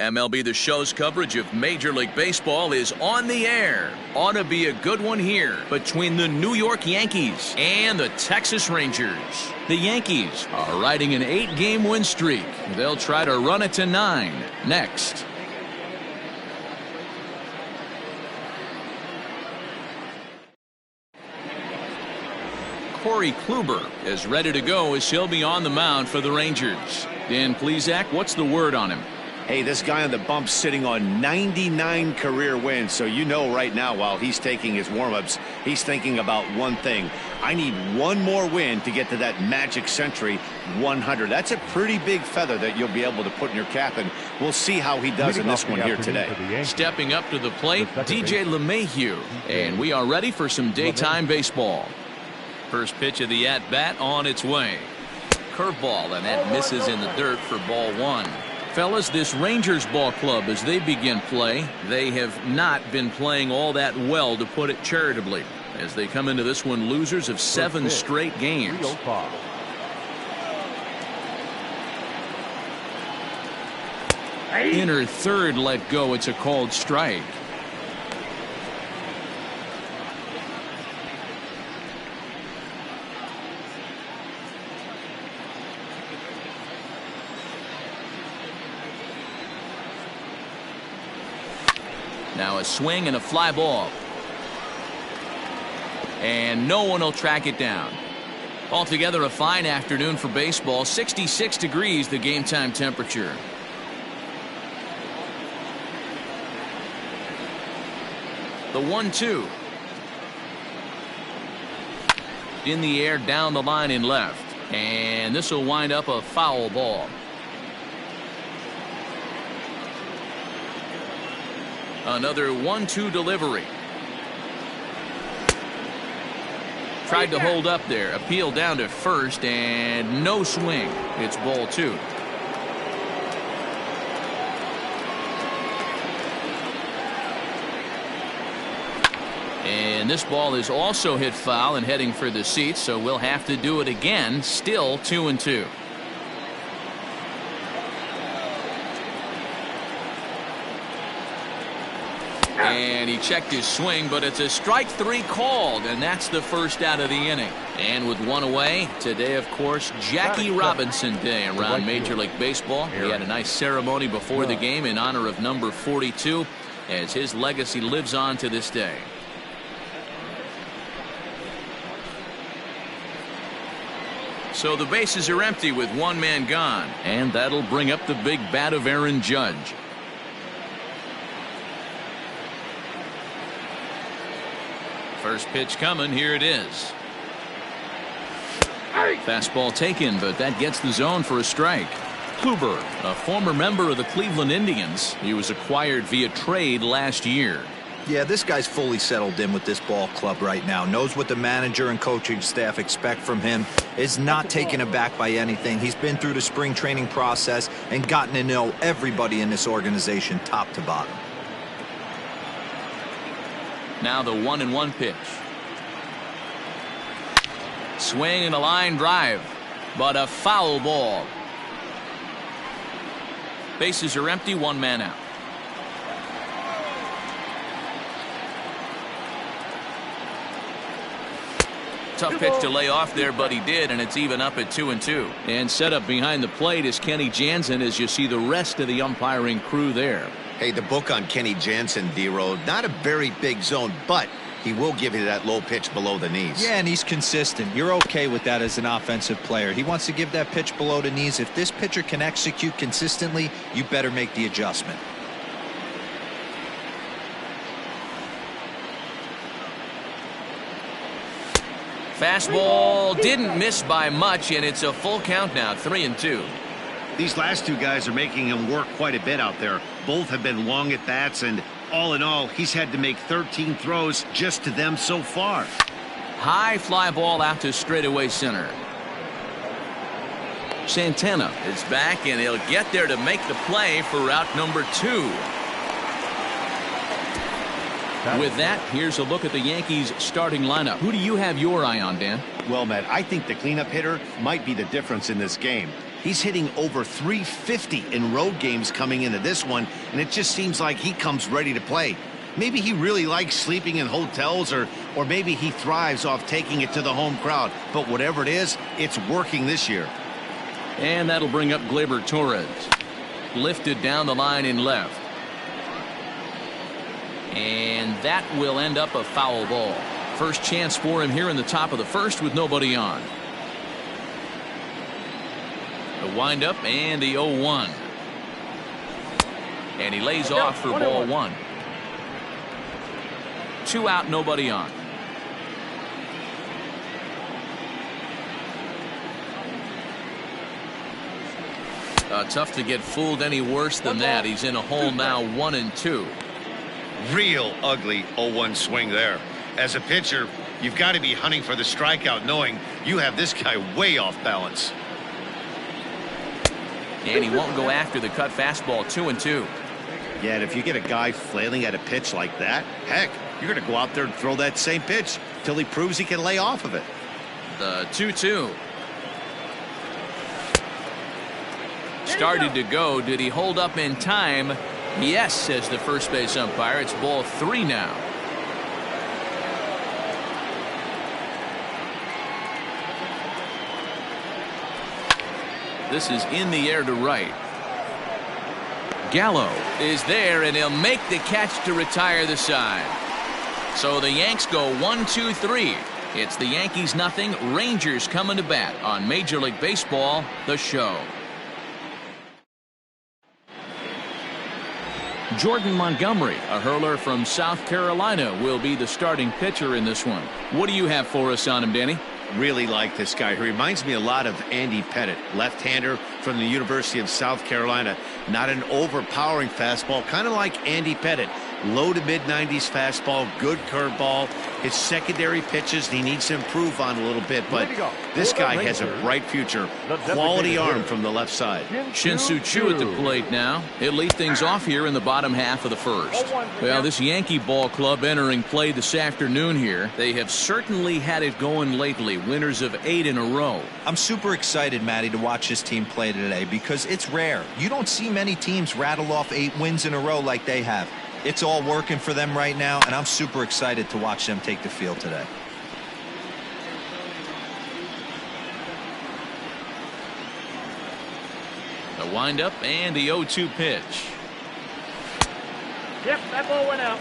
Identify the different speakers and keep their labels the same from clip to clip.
Speaker 1: MLB The Show's coverage of Major League Baseball is on the air. Ought to be a good one here between the New York Yankees and the Texas Rangers. The Yankees are riding an 8-game win streak. They'll try to run it to 9 next. Corey Kluber is ready to go as he'll be on the mound for the Rangers. Dan Plesac, what's the word on him?
Speaker 2: Hey, this guy on the bump sitting on 99 career wins. So you know right now while he's taking his warm-ups, he's thinking about one thing. I need one more win to get to that magic century 100. That's a pretty big feather that you'll be able to put in your cap, and we'll see how he does in this one here today.
Speaker 1: Stepping up to the plate, DJ LeMahieu. And we are ready for some daytime baseball. First pitch of the at-bat on its way. Curveball, and that misses in the dirt for ball 1. Fellas, this Rangers ball club, as they begin play, they have not been playing all that well, to put it charitably, as they come into this one losers of 7 straight games. Inner third let go. It's a called strike. Now a swing and a fly ball. And no one will track it down. Altogether a fine afternoon for baseball. 66 degrees the game time temperature. The 1-2. In the air, down the line in left. And this will wind up a foul ball. Another 1-2 delivery. Tried to hold up there. Appeal down to first, and no swing. It's ball 2. And this ball is also hit foul and heading for the seats, so we'll have to do it again. Still 2-2. And he checked his swing, but it's a strike 3 called, and that's the first out of the inning. And with one away, today, of course, Jackie Robinson Day around Major League Baseball. He had a nice ceremony before the game in honor of number 42, as his legacy lives on to this day. So the bases are empty with one man gone, and that'll bring up the big bat of Aaron Judge. First pitch coming. Here it is. Fastball taken, but that gets the zone for a strike. Kluber, a former member of the Cleveland Indians. He was acquired via trade last year.
Speaker 3: Yeah, this guy's fully settled in with this ball club right now. Knows what the manager and coaching staff expect from him. Is not taken aback by anything. He's been through the spring training process and gotten to know everybody in this organization top to bottom.
Speaker 1: Now the 1-1 pitch. Swing and a line drive, but a foul ball. Bases are empty, one man out. Tough pitch to lay off there, but he did, and it's even up at 2-2. And set up behind the plate is Kenny Jansen, as you see the rest of the umpiring crew there.
Speaker 2: Hey, the book on Kenny Jansen, D-Road, not a very big zone, but he will give you that low pitch below the knees.
Speaker 3: Yeah, and he's consistent. You're okay with that as an offensive player. He wants to give that pitch below the knees. If this pitcher can execute consistently, you better make the adjustment.
Speaker 1: Fastball didn't miss by much, and it's a full count now, 3-2.
Speaker 2: These last two guys are making him work quite a bit out there. Both have been long at bats, and all in all, he's had to make 13 throws just to them so far.
Speaker 1: High fly ball out to straightaway center. Santana is back, and he'll get there to make the play for route number 2. With that, here's a look at the Yankees starting lineup. Who do you have your eye on, Dan?
Speaker 2: Well, Matt, I think the cleanup hitter might be the difference in this game. He's hitting over 350 in road games coming into this one, and it just seems like he comes ready to play. Maybe he really likes sleeping in hotels, or maybe he thrives off taking it to the home crowd. But whatever it is, it's working this year.
Speaker 1: And that'll bring up Gleyber Torres. Lifted down the line in left. And that will end up a foul ball. First chance for him here in the top of the first with nobody on. The windup and the 0-1. And he lays off for ball one. 2 out, nobody on. Tough to get fooled any worse than that. He's in a hole now, 1-2.
Speaker 2: Real ugly 0-1 swing there. As a pitcher, you've got to be hunting for the strikeout, knowing you have this guy way off balance.
Speaker 1: And he won't go after the cut fastball. 2-2.
Speaker 2: Yeah, and if you get a guy flailing at a pitch like that, heck, you're going to go out there and throw that same pitch till he proves he can lay off of it.
Speaker 1: The 2-2. Started to go. Did he hold up in time? Yes, says the first base umpire. It's ball 3 now. This is in the air to right. Gallo is there, and he'll make the catch to retire the side. So the Yanks go 1-2-3. It's the Yankees nothing, Rangers coming to bat on Major League Baseball, the show. Jordan Montgomery, a hurler from South Carolina, will be the starting pitcher in this one. What do you have for us on him, Danny?
Speaker 2: Really like this guy. He reminds me a lot of Andy Pettit, left-hander from the University of South Carolina. Not an overpowering fastball, kind of like Andy Pettit. Low to mid-90s fastball, good curveball. His secondary pitches he needs to improve on a little bit, but this guy has a bright future. Quality arm from the left side.
Speaker 1: Shin-Soo Choo at the plate now. He'll lead things off here in the bottom half of the first. Well, this Yankee ball club entering play this afternoon here. They have certainly had it going lately. Winners of 8 in a row.
Speaker 3: I'm super excited, Matty, to watch this team play today because it's rare. You don't see many teams rattle off 8 wins in a row like they have. It's all working for them right now, and I'm super excited to watch them take the field today.
Speaker 1: The windup and the 0-2 pitch.
Speaker 4: Yep, that ball went out.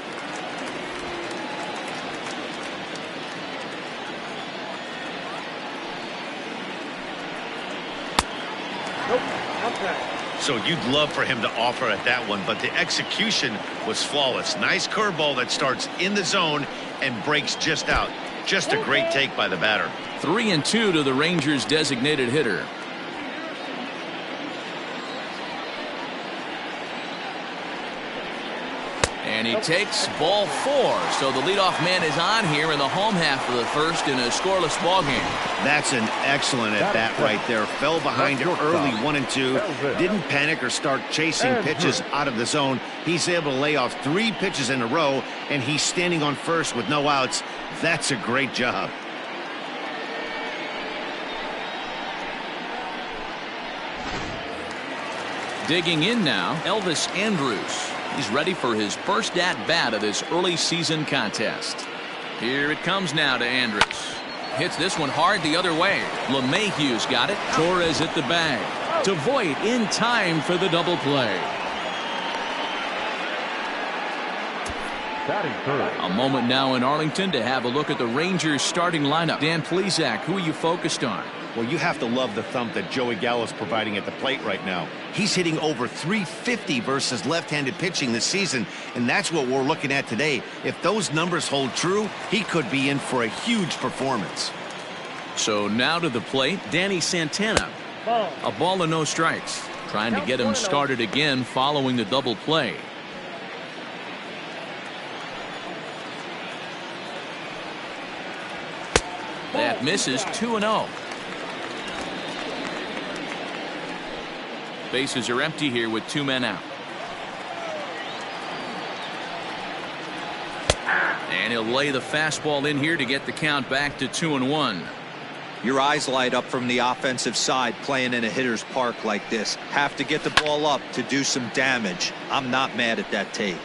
Speaker 4: Nope, outside.
Speaker 2: So you'd love for him to offer at that one, but the execution was flawless. Nice curveball that starts in the zone and breaks just out. Just a great take by the batter.
Speaker 1: 3-2 to the Rangers' designated hitter. And he takes ball 4. So the leadoff man is on here in the home half of the first in a scoreless ball game.
Speaker 2: That's an excellent at bat right there. Fell behind it early 1-2. Didn't panic or start chasing pitches out of the zone. He's able to lay off 3 pitches in a row, and he's standing on first with no outs. That's a great job.
Speaker 1: Digging in now, Elvis Andrus. He's ready for his first at-bat of this early season contest. Here it comes now to Andrus. Hits this one hard the other way. LeMahieu's got it. Torres at the bag. To Voit in time for the double play. A moment now in Arlington to have a look at the Rangers starting lineup. Dan Plesac, who are you focused on?
Speaker 2: Well, you have to love the thump that Joey Gallo's providing at the plate right now. He's hitting over 350 versus left-handed pitching this season, and that's what we're looking at today. If those numbers hold true, he could be in for a huge performance.
Speaker 1: So now to the plate, Danny Santana. A ball and no strikes. Trying to get him started again following the double play. That misses. 2-0. Bases are empty here with 2 men out. And he'll lay the fastball in here to get the count back to 2-1.
Speaker 3: Your eyes light up from the offensive side playing in a hitter's park like this. Have to get the ball up to do some damage. I'm not mad at that take.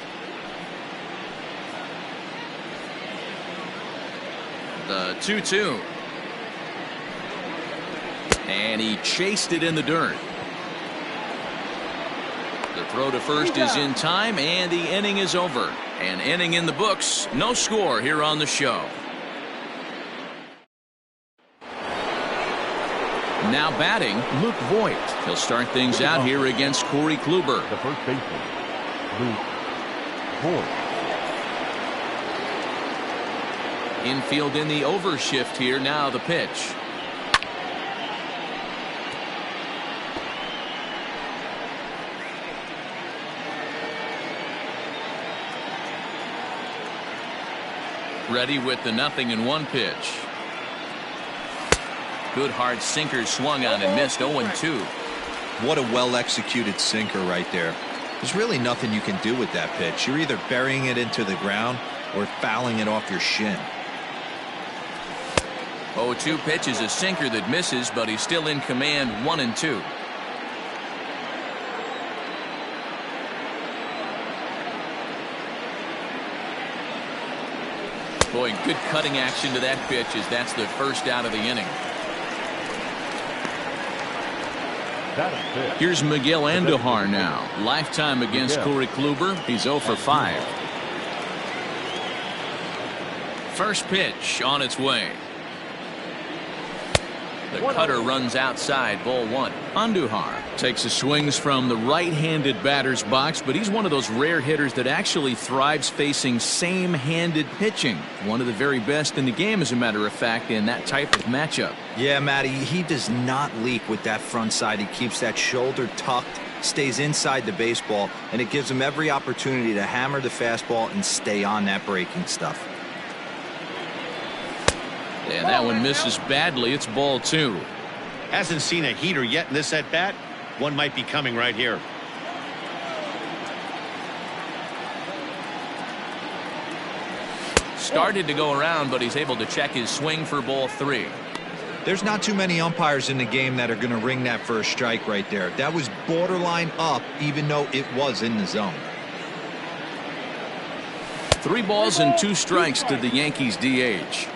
Speaker 1: The 2-2. And he chased it in the dirt. The throw to first is in time, and the inning is over. An inning in the books. No score here on the show. Now batting, Luke Voigt. He'll start things out here against Corey Kluber.
Speaker 5: The first baseman, Luke Voigt.
Speaker 1: Infield in the overshift here. Now the pitch. Ready with the 0-1 pitch. Good hard sinker swung on and missed. 0-2.
Speaker 3: What a well-executed sinker right there. There's really nothing you can do with that pitch. You're either burying it into the ground or fouling it off your shin.
Speaker 1: 0-2 pitch is a sinker that misses, but he's still in command. 1-2. Boy, good cutting action to that pitch as that's the first out of the inning. Here's Miguel Andujar now. Lifetime against Corey Kluber. He's 0 for 5. First pitch on its way. The cutter runs outside, ball 1. Andujar takes his swings from the right-handed batter's box, but he's one of those rare hitters that actually thrives facing same-handed pitching. One of the very best in the game, as a matter of fact, in that type of matchup.
Speaker 3: Yeah, Matty, he does not leak with that front side. He keeps that shoulder tucked, stays inside the baseball, and it gives him every opportunity to hammer the fastball and stay on that breaking stuff.
Speaker 1: And that one misses badly. It's ball 2.
Speaker 2: Hasn't seen a heater yet in this at bat. One might be coming right here.
Speaker 1: Started to go around, but he's able to check his swing for ball 3.
Speaker 3: There's not too many umpires in the game that are going to ring that first strike right there. That was borderline up, even though it was in the zone.
Speaker 1: 3 balls and 2 strikes to the Yankees DH.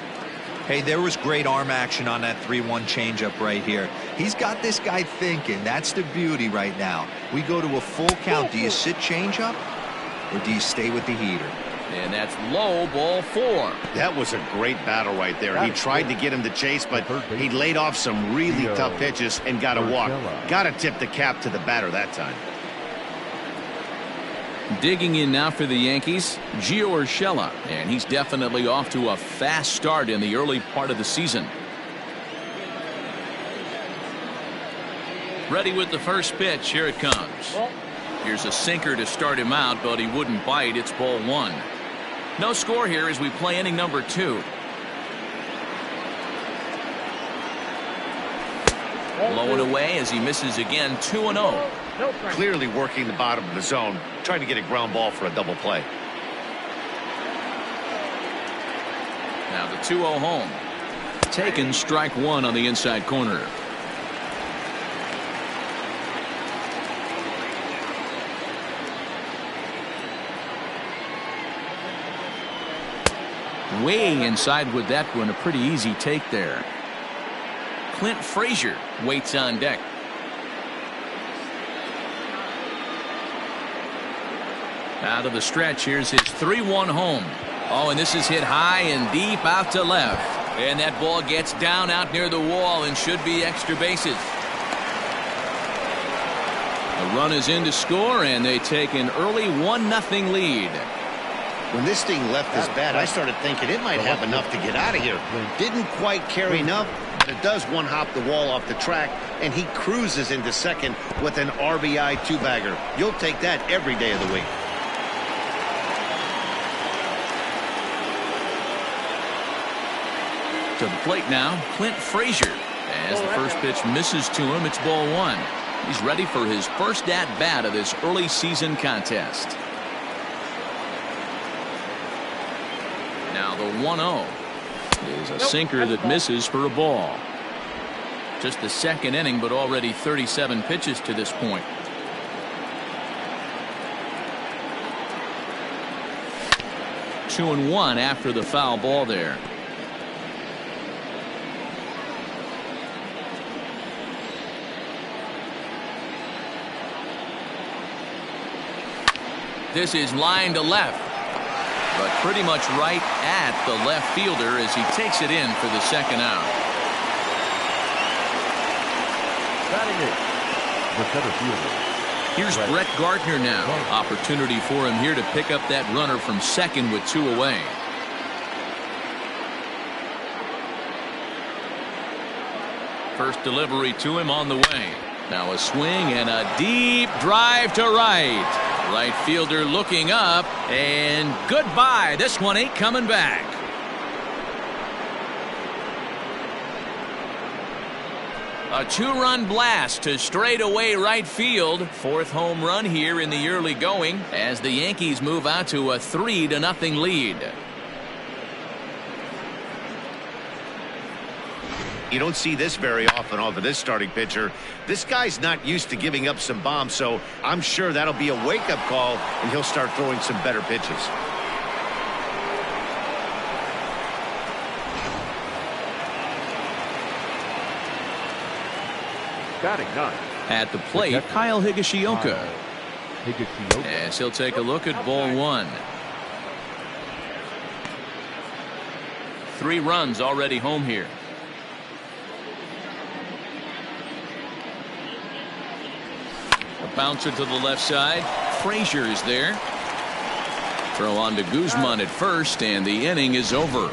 Speaker 3: Hey, there was great arm action on that 3-1 changeup right here. He's got this guy thinking. That's the beauty right now. We go to a full count. Do you sit changeup or do you stay with the heater?
Speaker 1: And that's low, ball 4.
Speaker 2: That was a great battle right there. He tried to get him to chase, but he laid off some really tough pitches and got a walk. Got to tip the cap to the batter that time.
Speaker 1: Digging in now for the Yankees, Gio Urshela, and he's definitely off to a fast start in the early part of the season. Ready with the first pitch. Here it comes. Here's a sinker to start him out, but he wouldn't bite. It's ball 1. No score here as we play inning number 2. Low and away as he misses again. 2-0.
Speaker 2: Clearly working the bottom of the zone, trying to get a ground ball for a double play.
Speaker 1: Now the 2-0 home. Taken, strike 1 on the inside corner. Way inside with that one. A pretty easy take there. Clint Frazier waits on deck. Out of the stretch, here's his 3-1 home. Oh, and this is hit high and deep out to left. And that ball gets down out near the wall and should be extra bases. The run is in to score, and they take an early 1-0 lead.
Speaker 2: When this thing left his bat, I started thinking it might have enough to get out of here. Didn't quite carry enough, but it does one-hop the wall off the track, and he cruises into second with an RBI 2-bagger. You'll take that every day of the week.
Speaker 1: To the plate now, Clint Frazier. As the first pitch misses to him, it's ball 1. He's ready for his first at-bat of this early season contest. Now the 1-0 is a sinker that misses for a ball. Just the second inning, but already 37 pitches to this point. Two and one after the foul ball there. This is line to left, but pretty much right at the left fielder as he takes it in for the second out.
Speaker 5: Batting it, the center fielder.
Speaker 1: Here's Brett Gardner now. Opportunity for him here to pick up that runner from second with two away. First delivery to him on the way. Now a swing and a deep drive to right. Right fielder looking up, and goodbye. This one ain't coming back. A two-run blast to straightaway right field. Fourth home run here in the early going as the Yankees move out to a 3-0 lead.
Speaker 2: You don't see this very often off of this starting pitcher. This guy's not used to giving up some bombs, so I'm sure that'll be a wake-up call, and he'll start throwing some better pitches.
Speaker 5: Batting ninth.
Speaker 1: At the plate, Kyle Higashioka.
Speaker 5: Higashioka.
Speaker 1: As he'll take a look at ball one. 3 runs already home here. A bouncer to the left side. Frazier is there. Throw on to Guzman at first, and the inning is over.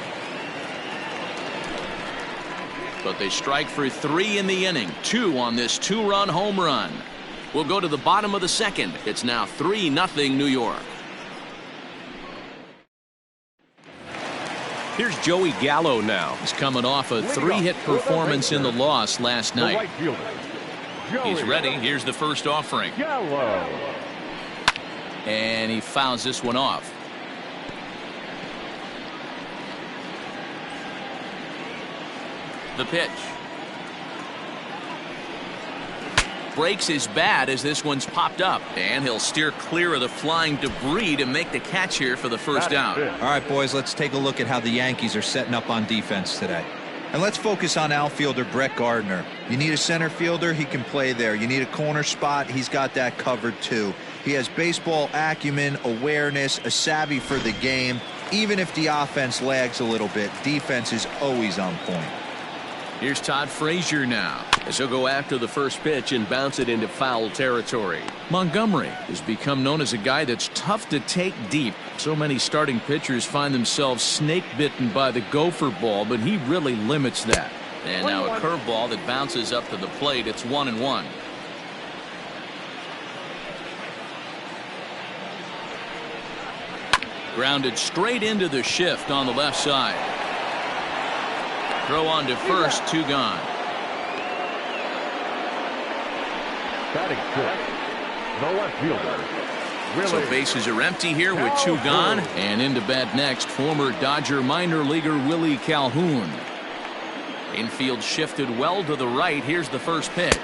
Speaker 1: But they strike for 3 in the inning. 2 on this 2-run home run. We'll go to the bottom of the second. It's now 3-0 New York.
Speaker 6: Here's Joey Gallo now.
Speaker 1: He's coming off a 3-hit performance in the loss last
Speaker 5: The
Speaker 1: night.
Speaker 5: right fielder.
Speaker 1: He's ready. Here's the first offering.
Speaker 5: Gallo.
Speaker 1: And he fouls this one off. The pitch. Breaks his bat as this one's popped up. And he'll steer clear of the flying debris to make the catch here for the first out.
Speaker 3: All right, boys, let's take a look at how the Yankees are setting up on defense today. And let's focus on outfielder Brett Gardner. You need a center fielder, he can play there. You need a corner spot, he's got that covered too. He has baseball acumen, awareness, a savvy for the game. Even if the offense lags a little bit, defense is always on point.
Speaker 1: Here's Todd Frazier now, as he'll go after the first pitch and bounce it into foul territory. Montgomery has become known as a guy that's tough to take deep. So many starting pitchers find themselves snake bitten by the gopher ball, but he really limits that. And now a curveball that bounces up to the plate. It's 1-1. Grounded straight into the shift on the left side. Throw on to first, 2 gone.
Speaker 5: Batting fifth. The left fielder.
Speaker 1: So bases are empty here with 2 gone. And into bat next, former Dodger minor leaguer Willie Calhoun. Infield shifted well to the right. Here's the first pitch.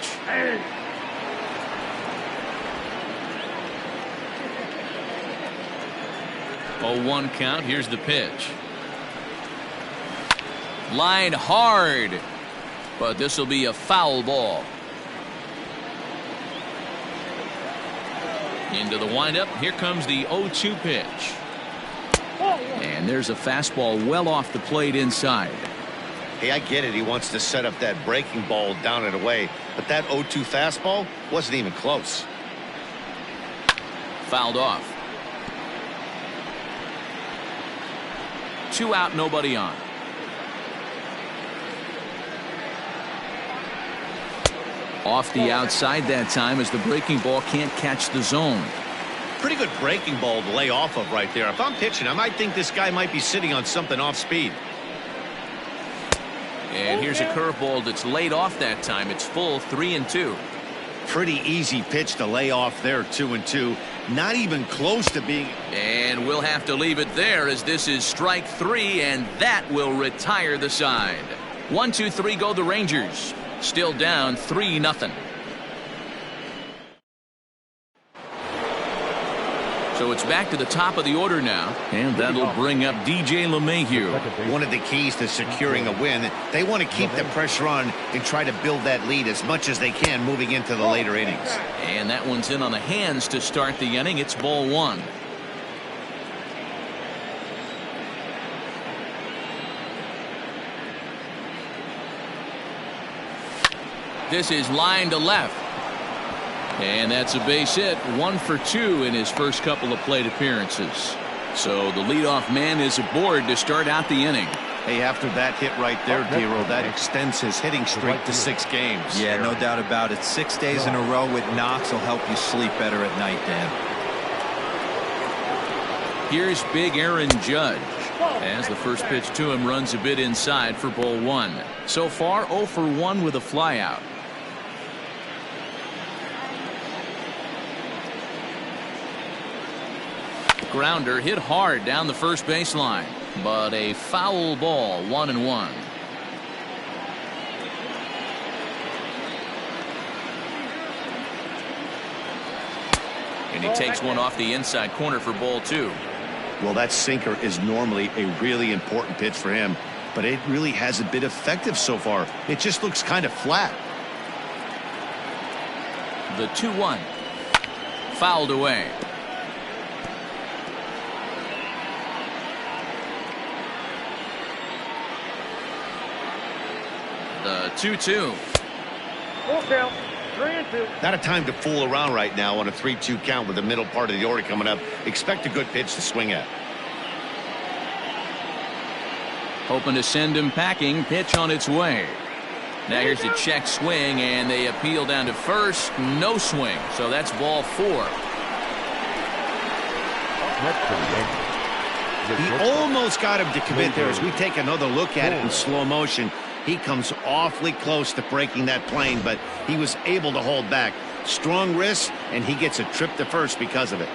Speaker 1: 0-1 count. Here's the pitch. Line hard, but this will be a foul ball. Into the windup. Here comes the 0-2 pitch. And there's a fastball well off the plate inside.
Speaker 2: Hey, I get it. He wants to set up that breaking ball down and away, but that 0-2 fastball wasn't even close.
Speaker 1: Fouled off. 2 out, nobody on. Off the outside that time as the breaking ball can't catch the zone.
Speaker 2: Pretty good breaking ball to lay off of right there. If I'm pitching, I might think this guy might be sitting on something off speed.
Speaker 1: And here's a curveball that's laid off that time. It's full, 3-2.
Speaker 2: Pretty easy pitch to lay off there, 2-2. Not even close to being.
Speaker 1: And we'll have to leave it there as this is strike 3, and that will retire the side. 1-2-3 go the Rangers. Still down 3-0. So it's back to the top of the order now, and that'll bring up DJ LeMahieu.
Speaker 2: One of the keys to securing a win, they want to keep the pressure on and try to build that lead as much as they can moving into the later innings.
Speaker 1: And that one's in on the hands to start the inning. It's ball one. This is line to left. And that's a base hit. 1 for 2 in his first couple of plate appearances. So the leadoff man is aboard to start out the inning.
Speaker 2: Hey, after that hit right there, Dero, that extends his hitting streak to 6 games.
Speaker 3: Yeah, no doubt about it. 6 days in a row with knocks will help you sleep better at night, Dan.
Speaker 1: Here's big Aaron Judge. As the first pitch to him runs a bit inside for ball 1. So far 0 for 1 with a flyout. Grounder hit hard down the first baseline, but a foul ball. 1-1. And he takes one off the inside corner for ball 2.
Speaker 2: Well, that sinker is normally a really important pitch for him, but it really hasn't been effective so far. It just looks kind of flat.
Speaker 1: The 2-1. Fouled away. The 2-2.
Speaker 4: Full count. 3-2.
Speaker 2: Not a time to fool around right now on a 3-2 count with the middle part of the order coming up. Expect a good pitch to swing at.
Speaker 1: Hoping to send him packing. Pitch on its way. Now here's a check swing, and they appeal down to first. No swing. So that's ball 4.
Speaker 5: Next for the Yankees.
Speaker 2: He almost got him to commit there. As we take another look at it in slow motion, he comes awfully close to breaking that plane, but he was able to hold back. Strong wrist, and he gets a trip to first because of it.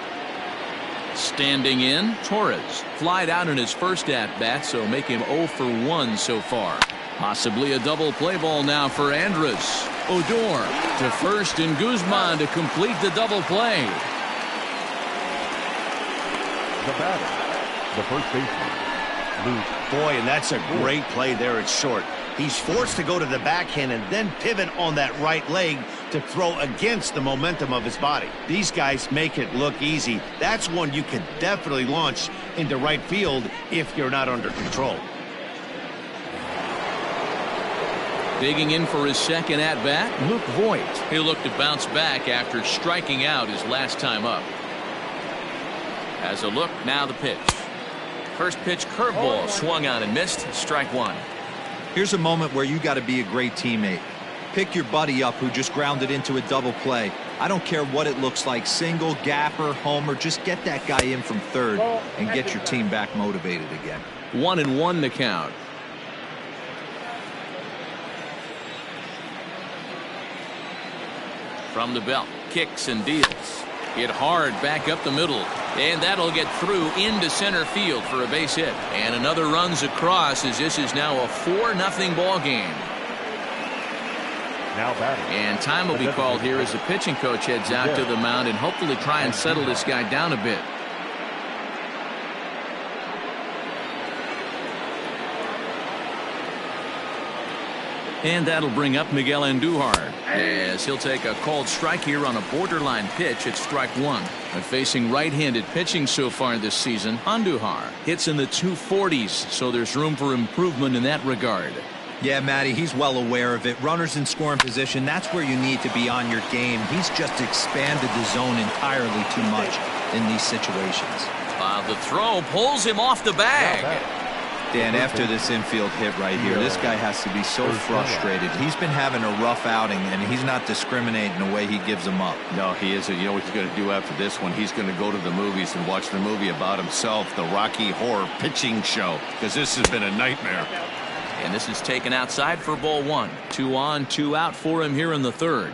Speaker 1: Standing in, Torres. Flied out in his first at-bat, so make him 0 for 1 so far. Possibly a double play ball now for Andrus. Odor to first, and Guzman to complete the double play.
Speaker 5: The batter, the first baseman, Luke.
Speaker 2: Boy, and that's a great play there at short. He's forced to go to the backhand and then pivot on that right leg to throw against the momentum of his body. These guys make it look easy. That's one you could definitely launch into right field if you're not under control.
Speaker 1: Digging in for his second at-bat, Luke Voigt. He'll look to bounce back after striking out his last time up. As a look, now the pitch. First pitch curveball swung on and missed. Strike 1.
Speaker 3: Here's a moment where you got to be a great teammate. Pick your buddy up who just grounded into a double play. I don't care what it looks like, single, gapper, homer, just get that guy in from third and get your team back motivated again.
Speaker 1: 1-1 the count. From the belt, kicks and deals. Hit hard back up the middle, and that'll get through into center field for a base hit. And another runs across, as this is now a 4-0 ball game.
Speaker 5: Now batting.
Speaker 1: And time will be called here as the pitching coach heads out to the mound and hopefully try and settle this guy down a bit. And that'll bring up Miguel Andujar, as he'll take a called strike here on a borderline pitch at strike 1. And facing right-handed pitching so far this season, Andujar hits in the 240s, so there's room for improvement in that regard.
Speaker 3: Yeah, Matty, he's well aware of it. Runners in scoring position, that's where you need to be on your game. He's just expanded the zone entirely too much in these situations.
Speaker 1: The throw pulls him off the bag.
Speaker 3: Dan, after this infield hit right here, this guy has to be so frustrated. He's been having a rough outing, and he's not discriminating the way he gives them up.
Speaker 2: No, he isn't. You know what he's going to do after this one? He's going to go to the movies and watch the movie about himself, the Rocky Horror Pitching Show, because this has been a nightmare.
Speaker 1: And this is taken outside for ball 1. 2 on, 2 out for him here in the third.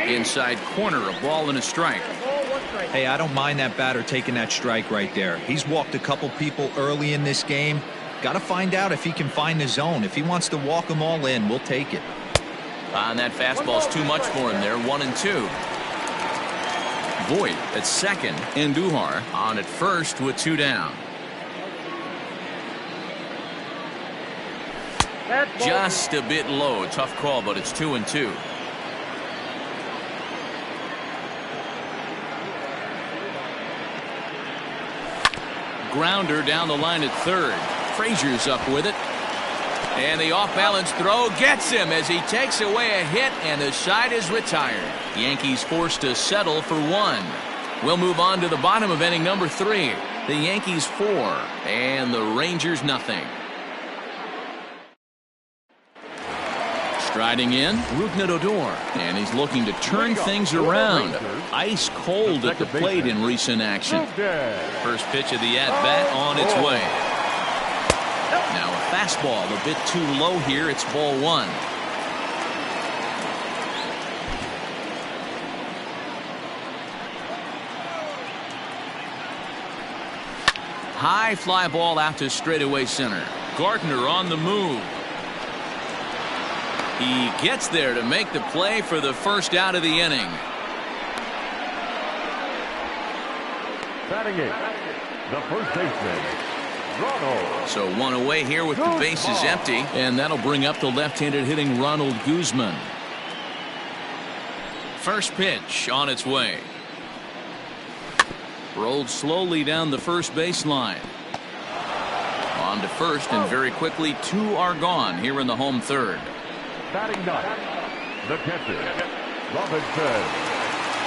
Speaker 1: Inside corner, a ball and a strike.
Speaker 3: Hey, I don't mind that batter taking that strike right there. He's walked a couple people early in this game. Got to find out if he can find the zone. If he wants to walk them all in, we'll take it.
Speaker 1: And that fastball's too much for him there. 1-2. Voit at second. Andujar on at first with 2 down. Just a bit low. Tough call, but it's 2-2. Grounder down the line at third. Frazier's up with it. And the off-balance throw gets him as he takes away a hit, and the side is retired. Yankees forced to settle for 1. We'll move on to the bottom of inning number 3. The Yankees 4 and the Rangers nothing. Striding in, Rougned Odor, and he's looking to turn things around. Ice cold at the plate in recent action. First pitch of the at-bat on its way. Now a fastball a bit too low here. It's ball 1. High fly ball out to straightaway center. Gardner on the move. He gets there to make the play for the first out of the inning.
Speaker 5: Batting it, the first baseman, Ronald.
Speaker 1: So 1 away here with the bases empty, and that'll bring up the left-handed hitting Ronald Guzman. First pitch on its way. Rolled slowly down the first baseline. On to first, and very quickly 2 are gone here in the home third.
Speaker 5: Batting ninth, the catcher, Robinson.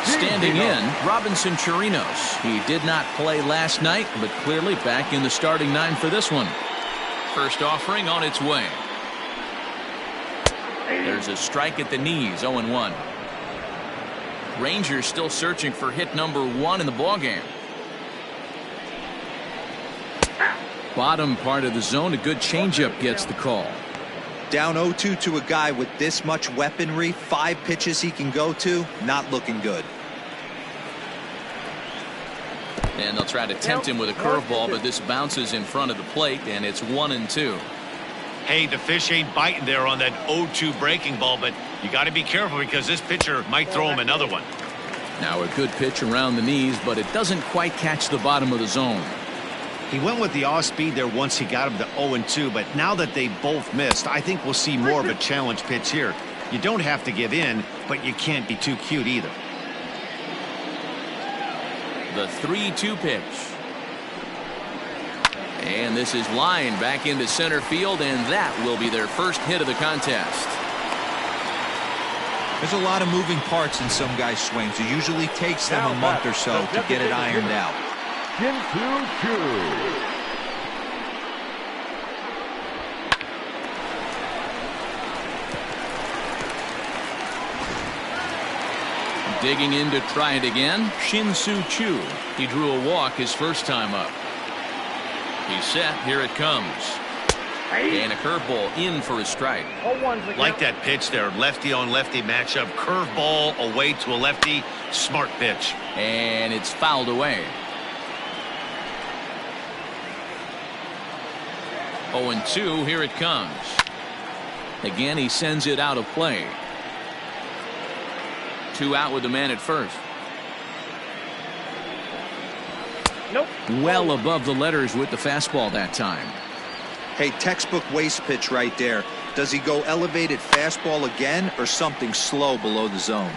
Speaker 1: Standing in, Robinson Chirinos. He did not play last night, but clearly back in the starting 9 for this one. First offering on its way. There's a strike at the knees, 0-1. Rangers still searching for hit number 1 in the ballgame. Bottom part of the zone, a good changeup gets the call.
Speaker 3: Down 0-2 to a guy with this much weaponry, 5 pitches he can go to, not looking good.
Speaker 1: And they'll try to tempt him with a curveball, but this bounces in front of the plate, and it's 1-2.
Speaker 2: Hey, the fish ain't biting there on that 0-2 breaking ball, but you got to be careful because this pitcher might throw him another one.
Speaker 1: Now a good pitch around the knees, but it doesn't quite catch the bottom of the zone.
Speaker 2: He went with the off speed there once he got him to 0-2, but now that they both missed, I think we'll see more of a challenge pitch here. You don't have to give in, but you can't be too cute either.
Speaker 1: The 3-2 pitch. And this is lined back into center field, and that will be their first hit of the contest.
Speaker 3: There's a lot of moving parts in some guys' swings. It usually takes them a month or so to get it ironed out.
Speaker 1: Digging in to try it again, Shin-Soo Choo. He drew a walk his first time up. He's set. Here it comes. And a curveball in for a strike.
Speaker 2: Like that pitch there, lefty on lefty matchup, curveball away to a lefty, smart pitch.
Speaker 1: And it's fouled away. 0-2, here it comes. Again, he sends it out of play. 2 out with the man at first.
Speaker 4: Nope.
Speaker 1: Well above the letters with the fastball that time.
Speaker 3: Hey, textbook waste pitch right there. Does he go elevated fastball again or something slow below the zone?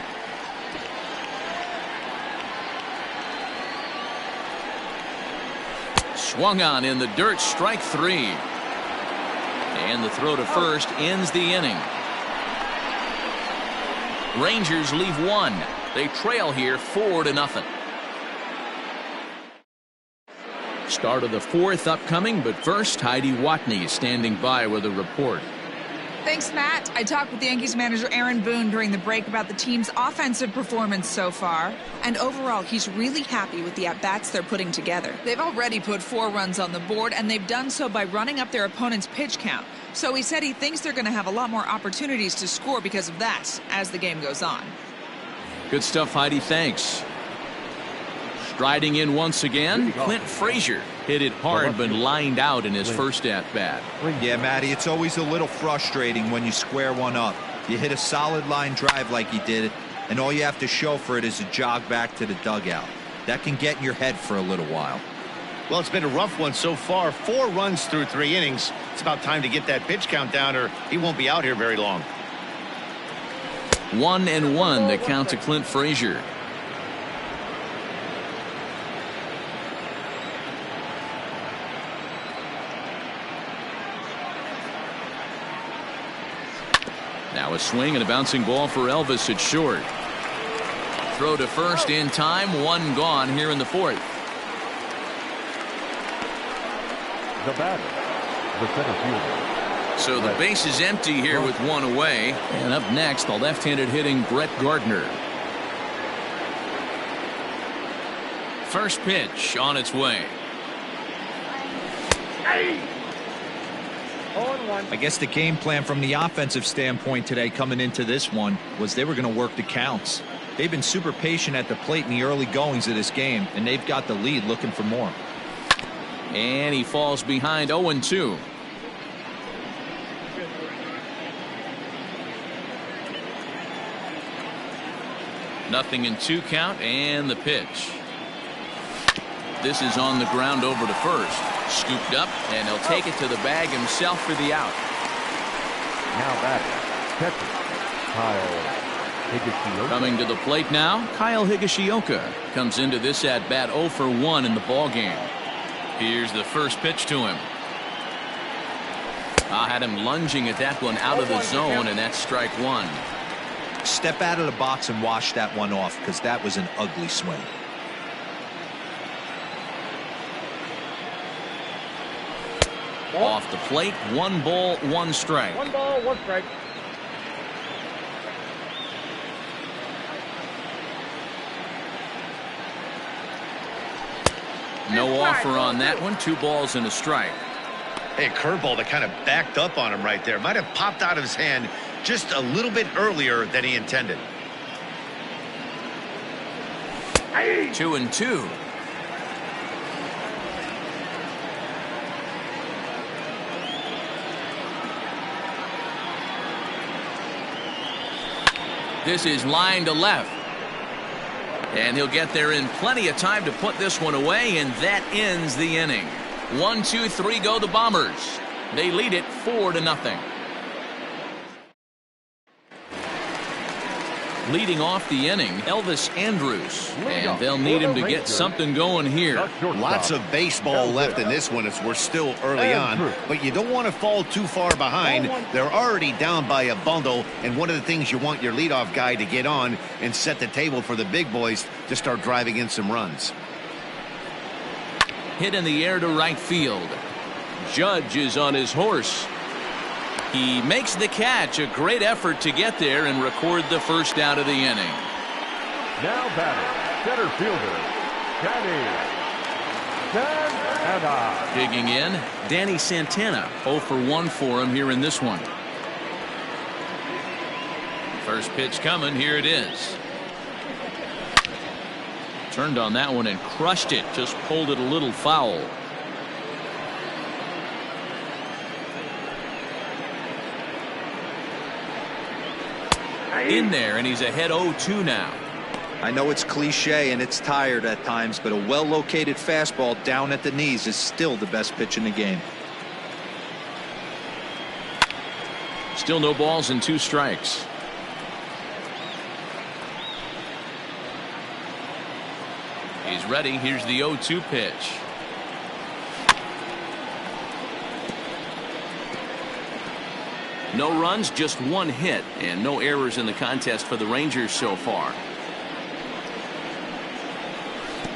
Speaker 1: Swung on in the dirt, strike 3. And the throw to first ends the inning. Rangers leave 1. They trail here 4-0. Start of the 4th upcoming, but first Heidi Watney is standing by with a report.
Speaker 7: Thanks, Matt. I talked with the Yankees manager Aaron Boone during the break about the team's offensive performance so far. And overall, he's really happy with the at-bats they're putting together. They've already put 4 runs on the board, and they've done so by running up their opponent's pitch count. So he said he thinks they're going to have a lot more opportunities to score because of that as the game goes on.
Speaker 1: Good stuff, Heidi. Thanks. Striding in once again, Clint Frazier hit it hard but lined out in his first at-bat.
Speaker 3: Yeah, Matty, it's always a little frustrating when you square one up. You hit a solid line drive like he did, and all you have to show for it is a jog back to the dugout. That can get in your head for a little while.
Speaker 2: Well, it's been a rough one so far. 4 runs through 3 innings. It's about time to get that pitch count down, or he won't be out here very long.
Speaker 1: 1-1 the count to Clint Frazier. Now a swing and a bouncing ball for Elvis at short. Throw to first in time. 1 gone here in the 4th.
Speaker 5: The batter, the center fielder.
Speaker 1: So the base is empty here with 1 away. And up next, the left-handed hitting Brett Gardner. First pitch on its way.
Speaker 3: I guess the game plan from the offensive standpoint today coming into this one was they were going to work the counts. They've been super patient at the plate in the early goings of this game, and they've got the lead looking for more.
Speaker 1: And he falls behind 0-2. Nothing in 2 count, and the pitch. This is on the ground over to first. Scooped up, and he'll take it to the bag himself for the out.
Speaker 5: Now batting, catcher, Kyle Higashioka.
Speaker 1: Coming to the plate now, Kyle Higashioka comes into this at bat 0 for 1 in the ball game. Here's the first pitch to him. I had him lunging at that one out of the zone, and that's strike 1.
Speaker 3: Step out of the box and wash that one off, because that was an ugly swing.
Speaker 1: Off the plate, 1 ball, 1 strike.
Speaker 4: 1 ball, 1 strike.
Speaker 1: No offer on that one. 2 balls and a strike.
Speaker 2: Hey, a curveball that kind of backed up on him right there. Might have popped out of his hand just a little bit earlier than he intended.
Speaker 1: 2-2. This is line to left. And he'll get there in plenty of time to put this one away, and that ends the inning. 1, 2, 3 go the Bombers. They lead it 4-0. Leading off the inning, Elvis Andrus, and they'll need him to get something going here.
Speaker 2: Lots of baseball left in this one as we're still early on, but you don't want to fall too far behind. They're already down by a bundle, and one of the things you want your leadoff guy to get on and set the table for the big boys to start driving in some runs.
Speaker 1: Hit in the air to right field. Judge is on his horse. He makes the catch. A great effort to get there and record the first out of the inning.
Speaker 5: Now batting, center fielder, Danny Santana.
Speaker 1: Digging in, Danny Santana. 0 for 1 for him here in this one. First pitch coming. Here it is. Turned on that one and crushed it. Just pulled it a little foul. In there, and he's ahead 0-2 now.
Speaker 3: I know it's cliche and it's tired at times, but a well-located fastball down at the knees is still the best pitch in the game.
Speaker 1: Still no balls and 2 strikes. He's ready. Here's the 0-2 pitch. No runs, just 1 hit, and no errors in the contest for the Rangers so far.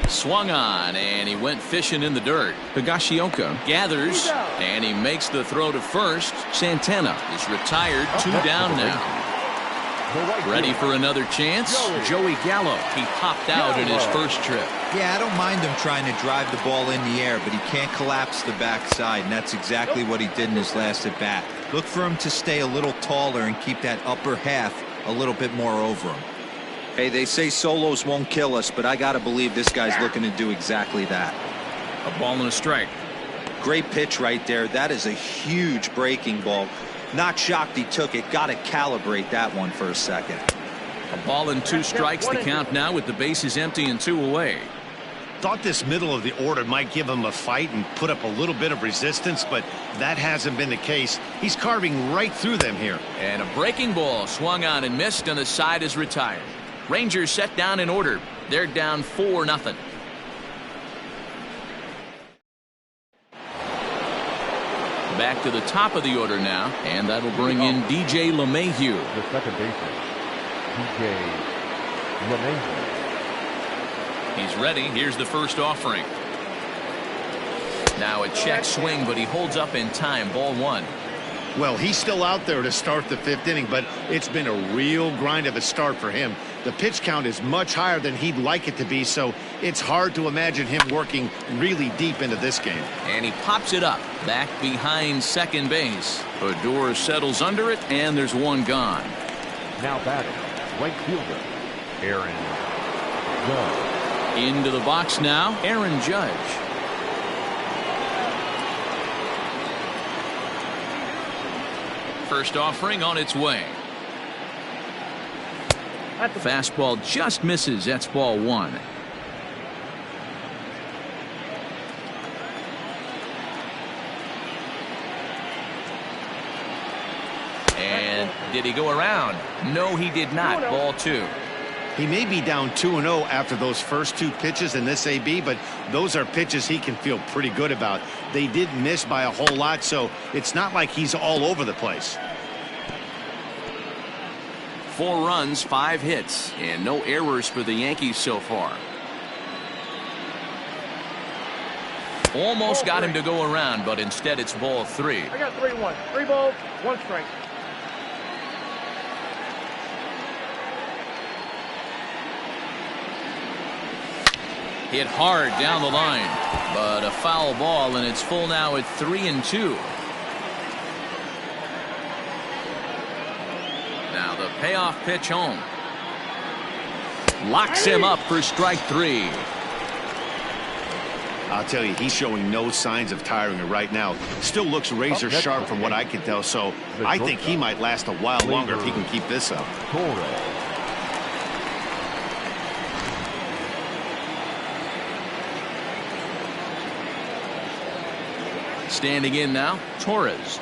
Speaker 1: Swung on, and he went fishing in the dirt. Higashioka gathers, and he makes the throw to first. Santana is retired. 2 down now. Ready for another chance? Joey Gallo. He popped out in his first trip.
Speaker 3: Yeah, I don't mind him trying to drive the ball in the air, but he can't collapse the backside, and that's exactly what he did in his last at bat. Look for him to stay a little taller and keep that upper half a little bit more over him. Hey, they say solos won't kill us, but I got to believe this guy's looking to do exactly that.
Speaker 1: A ball and a strike.
Speaker 3: Great pitch right there. That is a huge breaking ball. Not shocked he took it. Got to calibrate that one for a second.
Speaker 1: A ball and 2 strikes the count now with the bases empty and 2 away.
Speaker 2: Thought this middle of the order might give him a fight and put up a little bit of resistance, but that hasn't been the case. He's carving right through them here.
Speaker 1: And a breaking ball swung on and missed, and the side is retired. Rangers set down in order. They're down 4-0. Back to the top of the order now, and that'll bring in DJ LeMahieu.
Speaker 5: The second baseman, DJ LeMahieu.
Speaker 1: He's ready. Here's the first offering. Now a check swing, but he holds up in time. Ball 1.
Speaker 2: Well, he's still out there to start the 5th inning, but it's been a real grind of a start for him. The pitch count is much higher than he'd like it to be, so it's hard to imagine him working really deep into this game.
Speaker 1: And he pops it up back behind second base. Odor settles under it, and there's 1 gone.
Speaker 5: Now batting, right fielder, Aaron Judge.
Speaker 1: Into the box now, Aaron Judge. First offering on its way. Fastball just misses. That's ball 1. And did he go around? No, he did not. Ball 2.
Speaker 2: He may be down 2-0 after those first 2 pitches in this AB, but those are pitches he can feel pretty good about. They did miss by a whole lot, so it's not like he's all over the place.
Speaker 1: 4 runs, 5 hits, and no errors for the Yankees so far. Almost got him to go around, but instead it's ball 3.
Speaker 4: I got 3-1. 3 balls, 1 strike.
Speaker 1: Hit hard down the line, but a foul ball, and it's full now at 3-2. Now the payoff pitch home. Locks him up for strike 3.
Speaker 2: I'll tell you, he's showing no signs of tiring right now. Still looks razor sharp from what I can tell, so I think he might last a while longer if he can keep this up.
Speaker 1: Standing in now, Torres.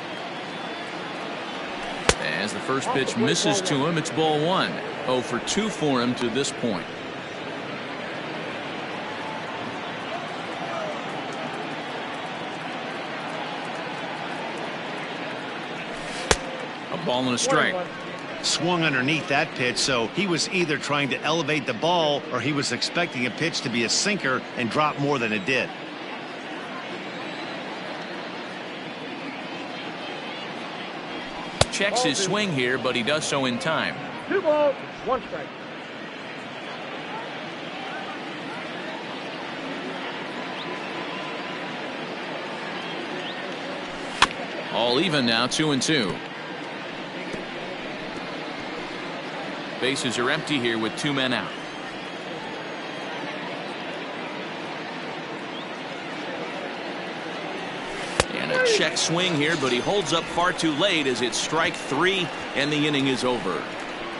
Speaker 1: As the first pitch misses to him, it's ball 1. 0 for 2 for him to this point. A ball and a strike.
Speaker 2: Swung underneath that pitch, so he was either trying to elevate the ball or he was expecting a pitch to be a sinker and drop more than it did.
Speaker 1: Checks his swing here, but he does so in time.
Speaker 4: 2 balls, 1 strike.
Speaker 1: All even now, 2-2. Bases are empty here with 2 men out. And a check swing here, but he holds up far too late as it's strike 3 and the inning is over.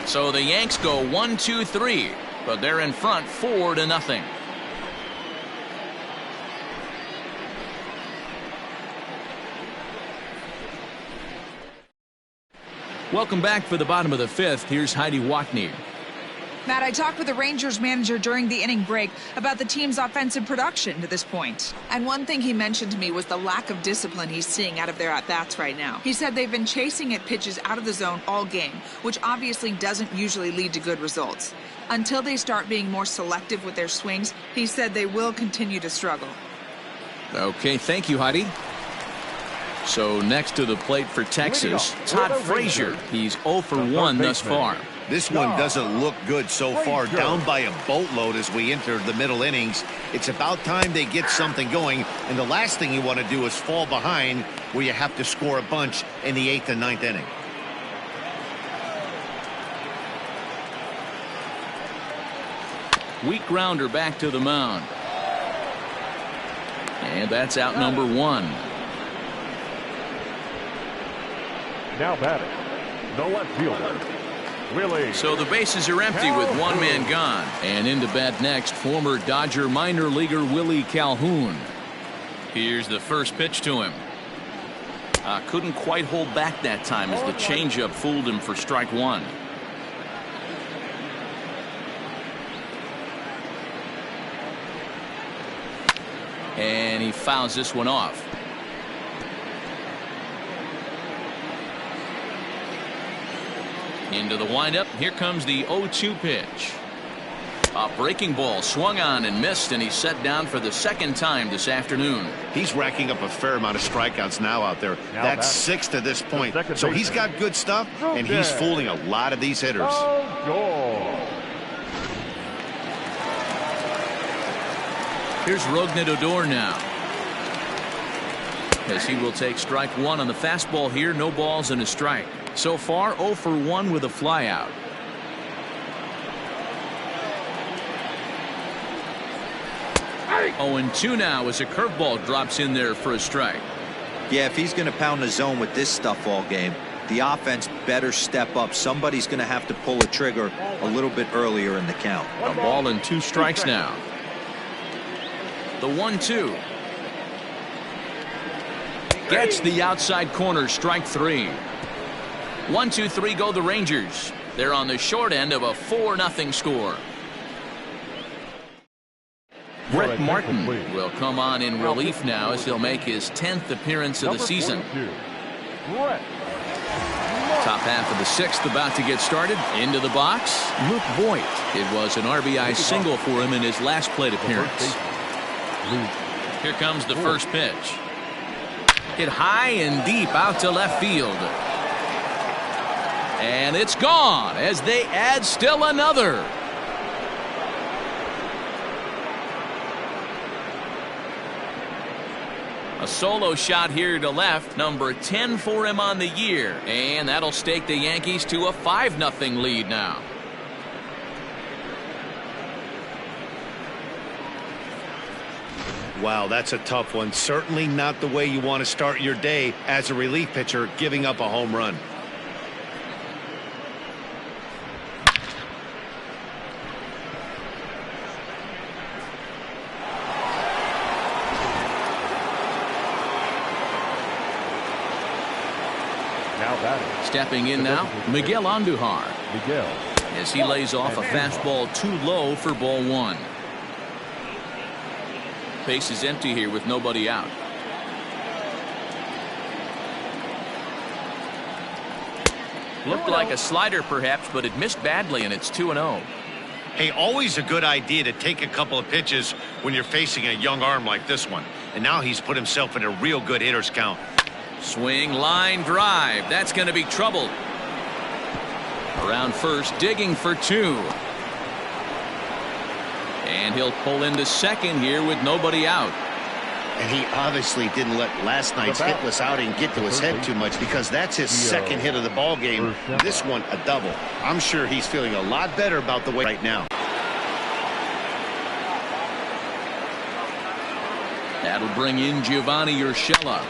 Speaker 1: So the Yanks go 1-2-3, but they're in front 4-0. Welcome back for the bottom of the 5th. Here's Heidi Watney.
Speaker 7: Matt, I talked with the Rangers manager during the inning break about the team's offensive production to this point. And one thing he mentioned to me was the lack of discipline he's seeing out of their at-bats right now. He said they've been chasing at pitches out of the zone all game, which obviously doesn't usually lead to good results. Until they start being more selective with their swings, he said they will continue to struggle.
Speaker 1: Okay, thank you, Heidi. So next to the plate for Texas, Todd Frazier. He's 0 for 1 thus far.
Speaker 2: This one doesn't look good so far, down by a boatload as we enter the middle innings. It's about time they get something going, and the last thing you want to do is fall behind where you have to score a bunch in the 8th and 9th inning.
Speaker 1: Weak grounder back to the mound. And that's out number 1.
Speaker 5: Now batting, the left fielder, Willie.
Speaker 1: So the bases are empty with one man gone. And into bat next, former Dodger minor leaguer Willie Calhoun. Here's the first pitch to him. Couldn't quite hold back that time as the changeup fooled him for strike 1. And he fouls this one off. Into the windup. Here comes the 0-2 pitch. A breaking ball swung on and missed, and he's set down for the second time this afternoon.
Speaker 2: He's racking up a fair amount of strikeouts now out there. That's 6 to this point. So he's got good stuff, and he's fooling a lot of these hitters.
Speaker 1: Here's Rougned Odor now, as he will take strike 1 on the fastball here. No balls and a strike. So far 0 for 1 with a flyout. Oh, and 2 now as a curveball drops in there for a strike.
Speaker 3: Yeah, if he's going to pound the zone with this stuff all game, the offense better step up. Somebody's going to have to pull a trigger a little bit earlier in the count.
Speaker 1: A ball and 2 strikes now. The 1-2. Gets the outside corner, strike 3. 1-2-3 go the Rangers. They're on the short end of a 4-0 score. Brett Martin will come on in relief now as he'll make his 10th appearance of the season. Top half of the 6th about to get started. Into the box, Luke Voigt. It was an RBI single for him in his last plate appearance. Here comes the first pitch. Hit high and deep out to left field. And it's gone as they add still another. A solo shot here to left, number 10 for him on the year, and that'll stake the Yankees to a 5-0 lead now.
Speaker 2: Wow, that's a tough one. Certainly not the way you want to start your day as a relief pitcher, giving up a home run.
Speaker 1: Stepping in now, Miguel Andujar. As he lays off a fastball too low for ball 1. Base is empty here with nobody out. Looked like a slider perhaps, but it missed badly, and it's 2-0.
Speaker 2: Hey, always a good idea to take a couple of pitches when you're facing a young arm like this one. And now he's put himself in a real good hitter's count.
Speaker 1: Swing, line, drive. That's going to be trouble. Around first, digging for 2. And he'll pull into second here with nobody out.
Speaker 2: And he obviously didn't let last night's hitless outing get to his head too much, because that's his second hit of the ball game. This one a double. I'm sure he's feeling a lot better about the way right now.
Speaker 1: That'll bring in Giovanni Urshela.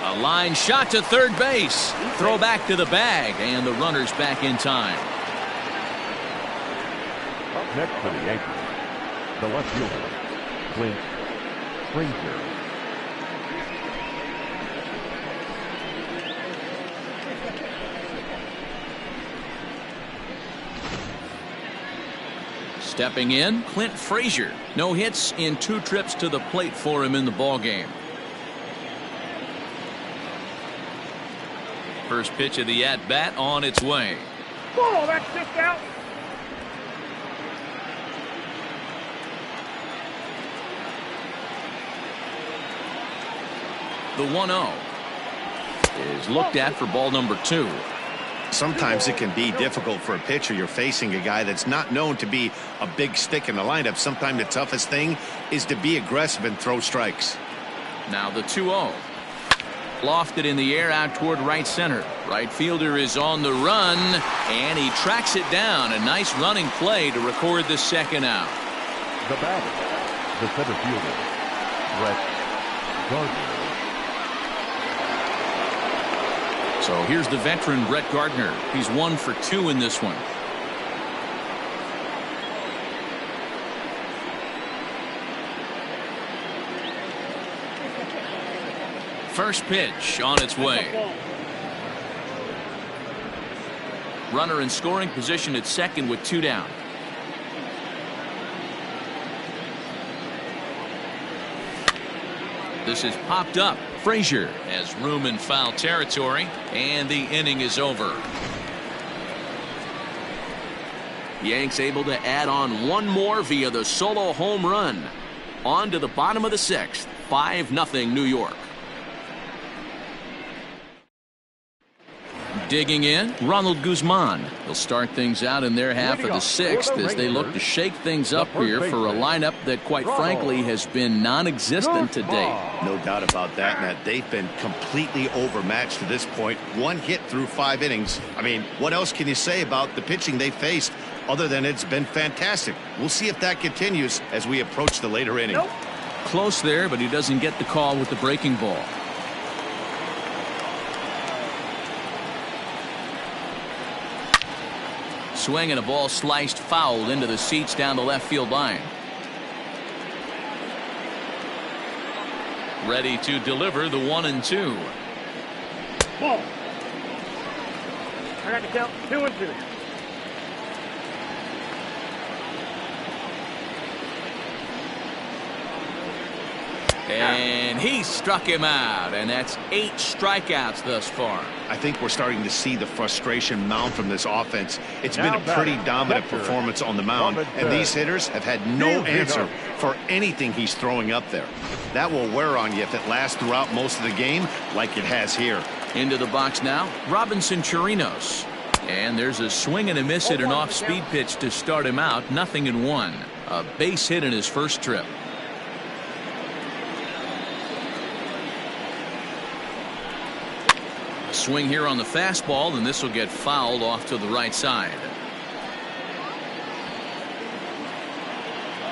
Speaker 1: A line shot to third base. Throw back to the bag, and the runner's back in time.
Speaker 5: Up next for the Yankees, the left fielder, Clint Frazier.
Speaker 1: Stepping in, Clint Frazier. No hits in 2 trips to the plate for him in the ballgame. First pitch of the at-bat on its way.
Speaker 4: Ball, that's just out.
Speaker 1: The 1-0 is looked at for ball number 2.
Speaker 2: Sometimes it can be difficult for a pitcher. You're facing a guy that's not known to be a big stick in the lineup. Sometimes the toughest thing is to be aggressive and throw strikes.
Speaker 1: Now the 2-0. Lofted in the air out toward right center. Right fielder is on the run, and he tracks it down. A nice running play to record the second out.
Speaker 5: The batter, the center fielder, Brett Gardner.
Speaker 1: So here's the veteran Brett Gardner. He's 1 for 2 in this one. First pitch on its way. Runner in scoring position at second with 2 down. This is popped up. Frazier has room in foul territory, and the inning is over. Yanks able to add on one more via the solo home run. On to the bottom of the 6th. 5-0 New York. Digging in, Ronald Guzman. They'll start things out in their half of the 6th as they look to shake things up here for a lineup that, quite frankly, has been non-existent today.
Speaker 2: No doubt about that, Matt. They've been completely overmatched to this point. 1 hit through 5 innings. I mean, what else can you say about the pitching they faced other than it's been fantastic? We'll see if that continues as we approach the later inning.
Speaker 1: Close there, but he doesn't get the call with the breaking ball. Swing and a ball sliced foul into the seats down the left field line. Ready to deliver the 1-2.
Speaker 4: Ball. I got to count 2-2.
Speaker 1: And he struck him out, and that's 8 strikeouts thus far.
Speaker 2: I think we're starting to see the frustration mount from this offense. It's been a pretty dominant performance on the mound, and these hitters have had no answer for anything he's throwing up there. That will wear on you if it lasts throughout most of the game like it has here.
Speaker 1: Into the box now, Robinson Chirinos. And there's a swing and a miss at an off-speed pitch to start him out. 0-1. A base hit in his first trip. Swing here on the fastball, and this will get fouled off to the right side.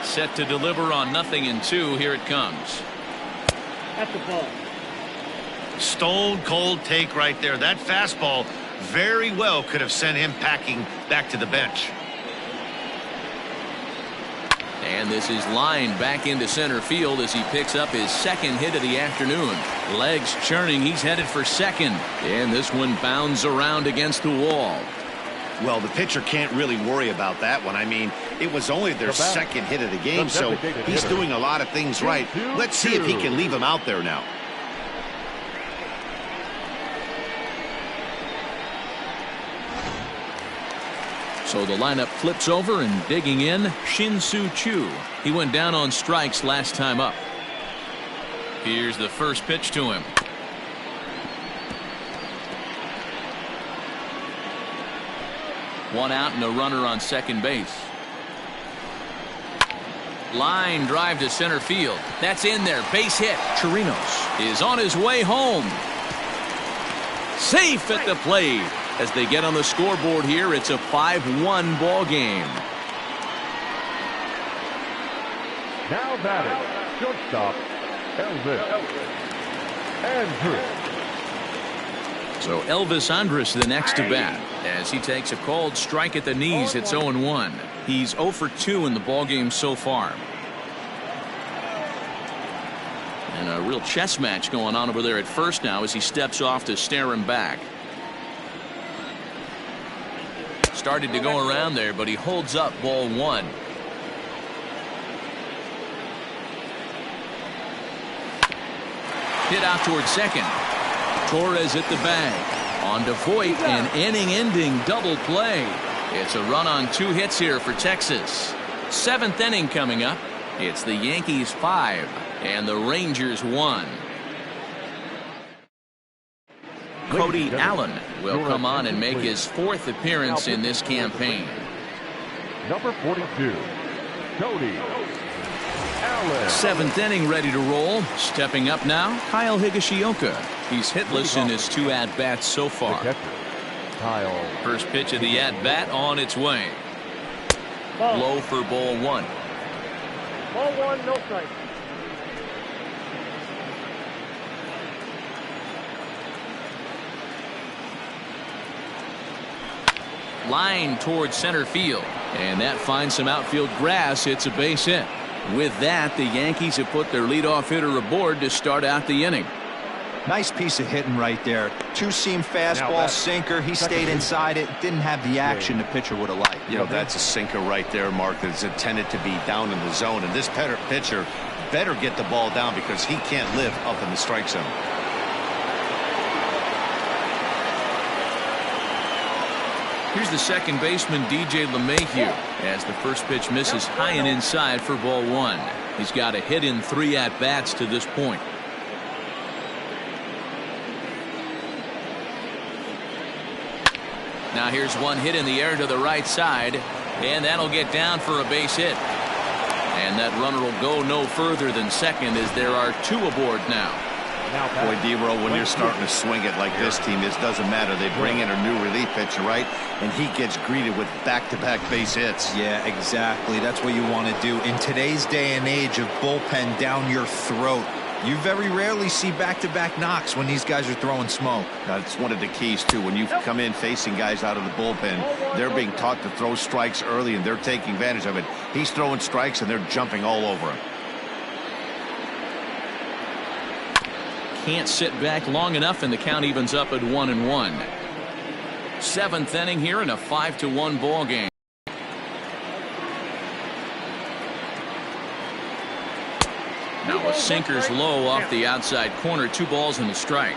Speaker 1: Set to deliver on 0-2. Here it comes.
Speaker 4: That's the ball.
Speaker 2: Stone cold take right there. That fastball very well could have sent him packing back to the bench.
Speaker 1: And this is lined back into center field as he picks up his 2nd hit of the afternoon. Legs churning, he's headed for second, and this one bounds around against the wall.
Speaker 2: Well, the pitcher can't really worry about that one. I mean, it was only their 2nd hit of the game, so he's doing a lot of things right. Let's see if he can leave him out there now.
Speaker 1: So the lineup flips over, and digging in, Shin-Soo Choo. He went down on strikes last time up. Here's the first pitch to him. One out and a runner on second base. Line drive to center field. That's in there. Base hit. Chirinos is on his way home. Safe at the plate. As they get on the scoreboard here, it's a 5-1 ball game.
Speaker 5: Now batting, shortstop, Elvis Andrus.
Speaker 1: So Elvis Andrus the next to bat as he takes a called strike at the knees. It's 0-1. He's 0 for 2 in the ball game so far. And a real chess match going on over there at first now as he steps off to stare him back. Started to go around there, but he holds up ball 1. Hit out towards second. Torres at the bag. On to Voit, an inning-ending double play. It's a run on 2 hits here for Texas. 7th inning coming up. It's the Yankees 5 and the Rangers 1. Cody Allen will come on and make his 4th appearance in this campaign.
Speaker 5: Number 42, Cody Allen.
Speaker 1: 7th inning ready to roll. Stepping up now, Kyle Higashioka. He's hitless in his 2 at-bats so far.
Speaker 5: Kyle.
Speaker 1: First pitch of the at-bat on its way. Low for ball 1.
Speaker 4: Ball one, no strike.
Speaker 1: Line towards center field, and that finds some outfield grass. It's a base hit. With that, the Yankees have put their leadoff hitter aboard to start out the inning.
Speaker 3: Nice piece of hitting right there. Two-seam fastball, sinker. He stayed inside it. Didn't have the action the pitcher would have liked.
Speaker 2: You know, that's a sinker right there, Mark, that's intended to be down in the zone. And this pitcher better get the ball down because he can't live up in the strike zone.
Speaker 1: Here's the second baseman, DJ LeMahieu, as the first pitch misses high and inside for ball one. He's got a hit in 3 at-bats to this point. Now here's one hit in the air to the right side, and that'll get down for a base hit. And that runner will go no further than second as there are 2 aboard now.
Speaker 2: Boy, D-Row, when you're starting to swing it like this team is, doesn't matter. They bring in a new relief pitcher, right? And he gets greeted with back-to-back base hits.
Speaker 3: Yeah, exactly. That's what you want to do. In today's day and age of bullpen down your throat, you very rarely see back-to-back knocks when these guys are throwing smoke.
Speaker 2: That's one of the keys, too. When you come in facing guys out of the bullpen, they're being taught to throw strikes early, and they're taking advantage of it. He's throwing strikes, and they're jumping all over him.
Speaker 1: Can't sit back long enough, and the count evens up at 1-1. 7th inning here in a 5-1 ball game. Now a sinker's low off the outside corner. 2 balls and a strike.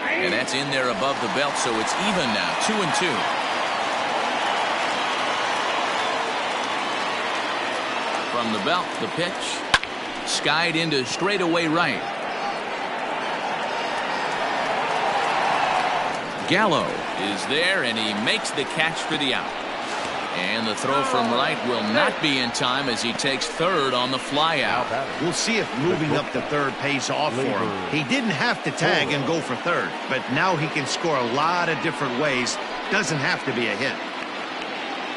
Speaker 1: And that's in there above the belt, so it's even now. 2-2. From the belt, the pitch skied into straightaway right. Gallo is there, and he makes the catch for the out. And the throw from right will not be in time as he takes third on the fly out.
Speaker 2: We'll see if moving up to third pays off for him. He didn't have to tag and go for third, but now he can score a lot of different ways. Doesn't have to be a hit.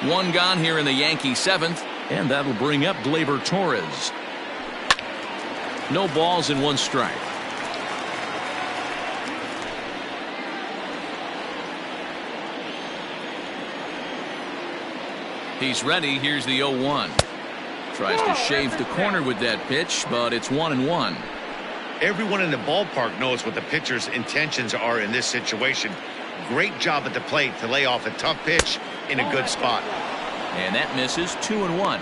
Speaker 1: 1 gone here in the Yankee 7th. And that'll bring up Gleyber Torres. No balls and 1 strike. He's ready. Here's the 0-1. Tries to shave the corner with that pitch, but it's 1-1.
Speaker 2: Everyone in the ballpark knows what the pitcher's intentions are in this situation. Great job at the plate to lay off a tough pitch in a good spot.
Speaker 1: And that misses. 2-1.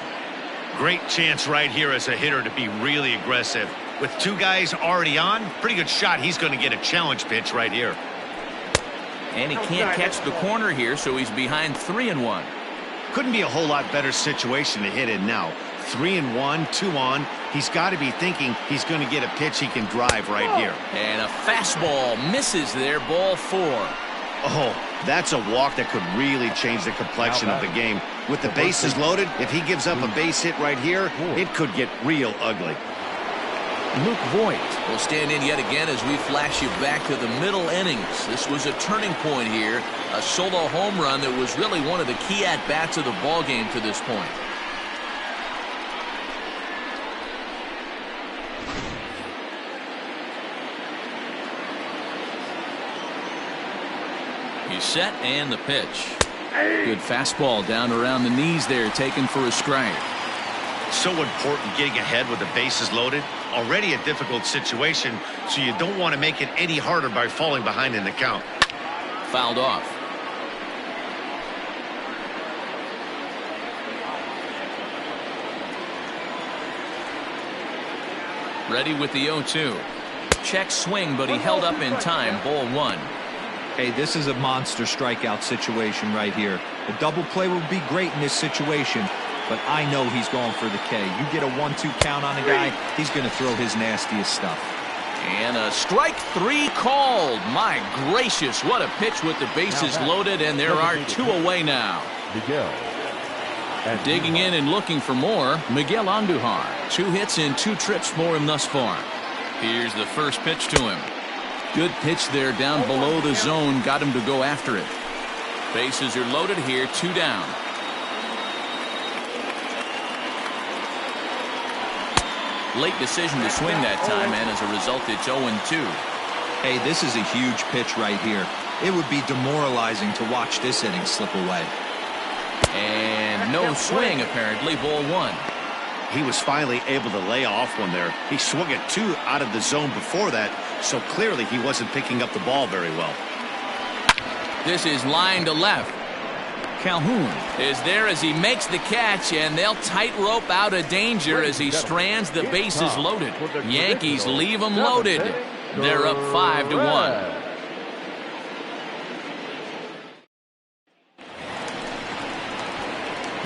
Speaker 2: Great chance right here as a hitter to be really aggressive. With 2 guys already on, pretty good shot. He's going to get a challenge pitch right here.
Speaker 1: And he can't catch the corner here, so he's behind 3-1.
Speaker 2: Couldn't be a whole lot better situation to hit in now. 3-1, 2 on. He's got to be thinking he's going to get a pitch he can drive right here.
Speaker 1: And a fastball misses there. Ball 4.
Speaker 2: Oh, that's a walk that could really change the complexion of the game. With the bases loaded, if he gives up a base hit right here, it could get real ugly.
Speaker 1: Luke Voigt will stand in yet again as we flash you back to the middle innings. This was a turning point here, a solo home run that was really one of the key at-bats of the ballgame to this point. He's set, and the pitch. Good fastball down around the knees there, taken for a strike.
Speaker 2: So important getting ahead with the bases loaded. Already a difficult situation, so you don't want to make it any harder by falling behind in the count.
Speaker 1: Fouled off. Ready with the 0-2. Check swing, but he held up in time. Ball 1.
Speaker 3: Hey, this is a monster strikeout situation right here. A double play would be great in this situation, but I know he's going for the K. You get a 1-2 count on a guy, he's going to throw his nastiest stuff.
Speaker 1: And a strike 3 called. My gracious, what a pitch with the bases loaded, and there are 2 away now. Digging in and looking for more, Miguel Andujar. 2 hits and 2 trips for him thus far. Here's the first pitch to him. Good pitch there down below the zone. Got him to go after it. Bases are loaded here, 2 down. Late decision to swing that time, and as a result, it's 0-2.
Speaker 3: Hey, this is a huge pitch right here. It would be demoralizing to watch this inning slip away.
Speaker 1: And no swing, apparently, ball 1.
Speaker 2: He was finally able to lay off one there. He swung at 2 out of the zone before that, so clearly he wasn't picking up the ball very well.
Speaker 1: This is line to left. Calhoun is there as he makes the catch, and they'll tightrope out of danger as he strands the bases loaded. Yankees leave them loaded. They're up 5-1.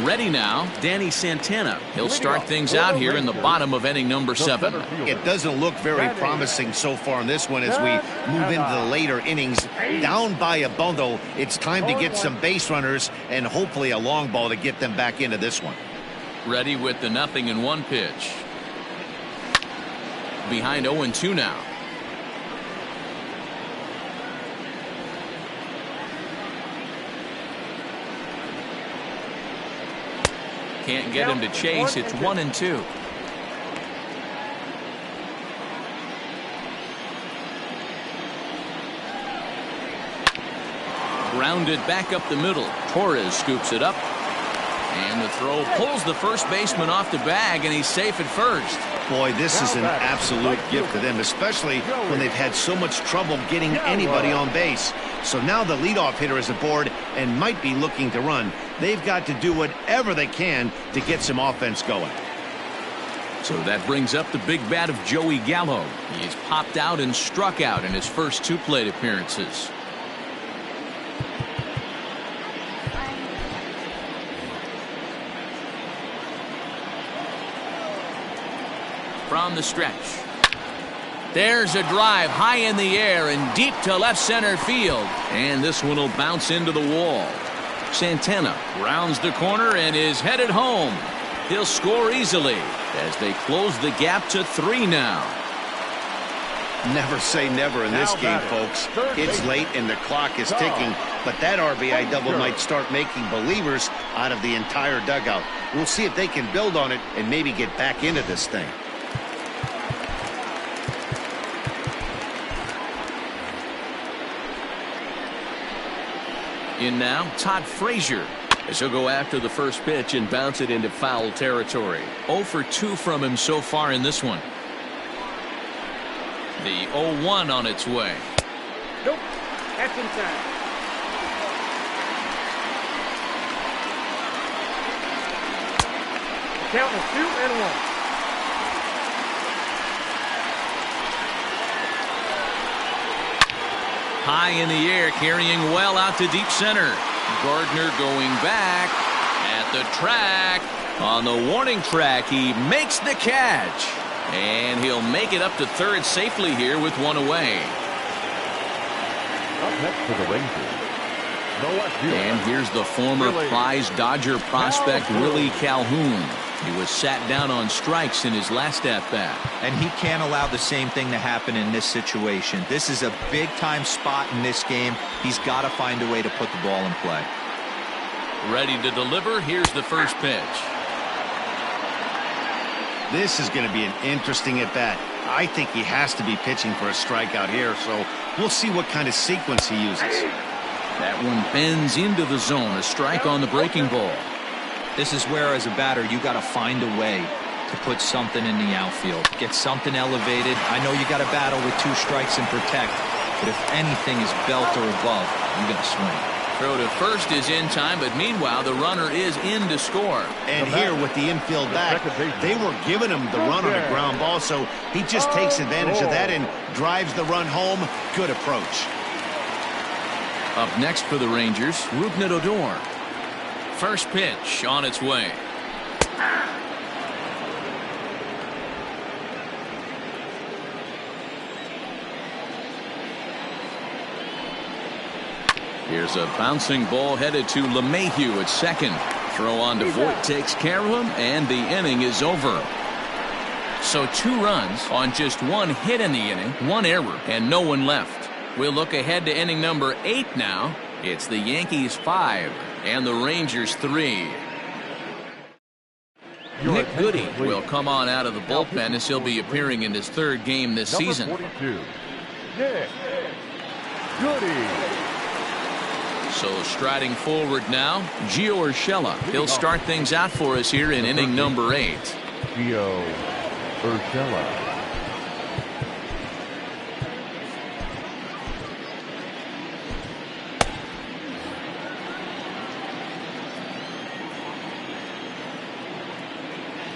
Speaker 1: Ready now, Danny Santana. He'll start things out here in the bottom of inning number 7.
Speaker 2: It doesn't look very promising so far in this one as we move into the later innings. Down by a bundle, it's time to get some base runners and hopefully a long ball to get them back into this one.
Speaker 1: Ready with the 0-1 pitch. Behind 0-2 now. Can't get him to chase. It's 1-2. Grounded back up the middle. Torres scoops it up. And the throw pulls the first baseman off the bag, and he's safe at first.
Speaker 2: Boy, this is an absolute gift to them, especially when they've had so much trouble getting anybody on base. So now the leadoff hitter is aboard and might be looking to run. They've got to do whatever they can to get some offense going.
Speaker 1: So that brings up the big bat of Joey Gallo. He's popped out and struck out in his first 2 plate appearances. From the stretch. There's a drive high in the air and deep to left center field. And this one will bounce into the wall. Santana rounds the corner and is headed home. He'll score easily as they close the gap to 3 now.
Speaker 2: Never say never in this game, folks. It's late and the clock is ticking, but that RBI double might start making believers out of the entire dugout. We'll see if they can build on it and maybe get back into this thing.
Speaker 1: In now, Todd Frazier, as he'll go after the first pitch and bounce it into foul territory. 0 for 2 from him so far in this one. The 0-1 on its way.
Speaker 4: Nope. That's inside. Count is 2-1.
Speaker 1: High in the air, carrying well out to deep center. Gardner going back at the track. On the warning track, he makes the catch. And he'll make it up to third safely here with 1 away.
Speaker 5: Up next for the Rangers, the left fielder.
Speaker 1: And here's the former prize Dodger prospect Willie Calhoun. He was sat down on strikes in his last at-bat.
Speaker 3: And he can't allow the same thing to happen in this situation. This is a big-time spot in this game. He's got to find a way to put the ball in play.
Speaker 1: Ready to deliver. Here's the first pitch.
Speaker 2: This is going to be an interesting at-bat. I think he has to be pitching for a strikeout here, so we'll see what kind of sequence he uses.
Speaker 1: That one bends into the zone. A strike on the breaking ball.
Speaker 3: This is where, as a batter, you got to find a way to put something in the outfield. Get something elevated. I know you got to battle with 2 strikes and protect, but if anything is belt or above, you're going to swing.
Speaker 1: Throw to first is in time, but meanwhile, the runner is in to score.
Speaker 2: And here with the infield back, they were giving him the run on a ground ball, so he just takes advantage of that and drives the run home. Good approach.
Speaker 1: Up next for the Rangers, Rougned Odor. First pitch on its way. Here's a bouncing ball headed to LeMahieu at second. Throw on to Voit takes care of him, and the inning is over. So 2 runs on just 1 hit in the inning, 1 error, and no one left. We'll look ahead to inning number 8 now. It's the Yankees 5 and the Rangers 3. Nick Goody will come on out of the bullpen as he'll be appearing in his third game this season.
Speaker 5: Number 42, Nick Goody.
Speaker 1: So striding forward now, Gio Urshela. He'll start things out for us here in inning number 8.
Speaker 5: Gio Urshela.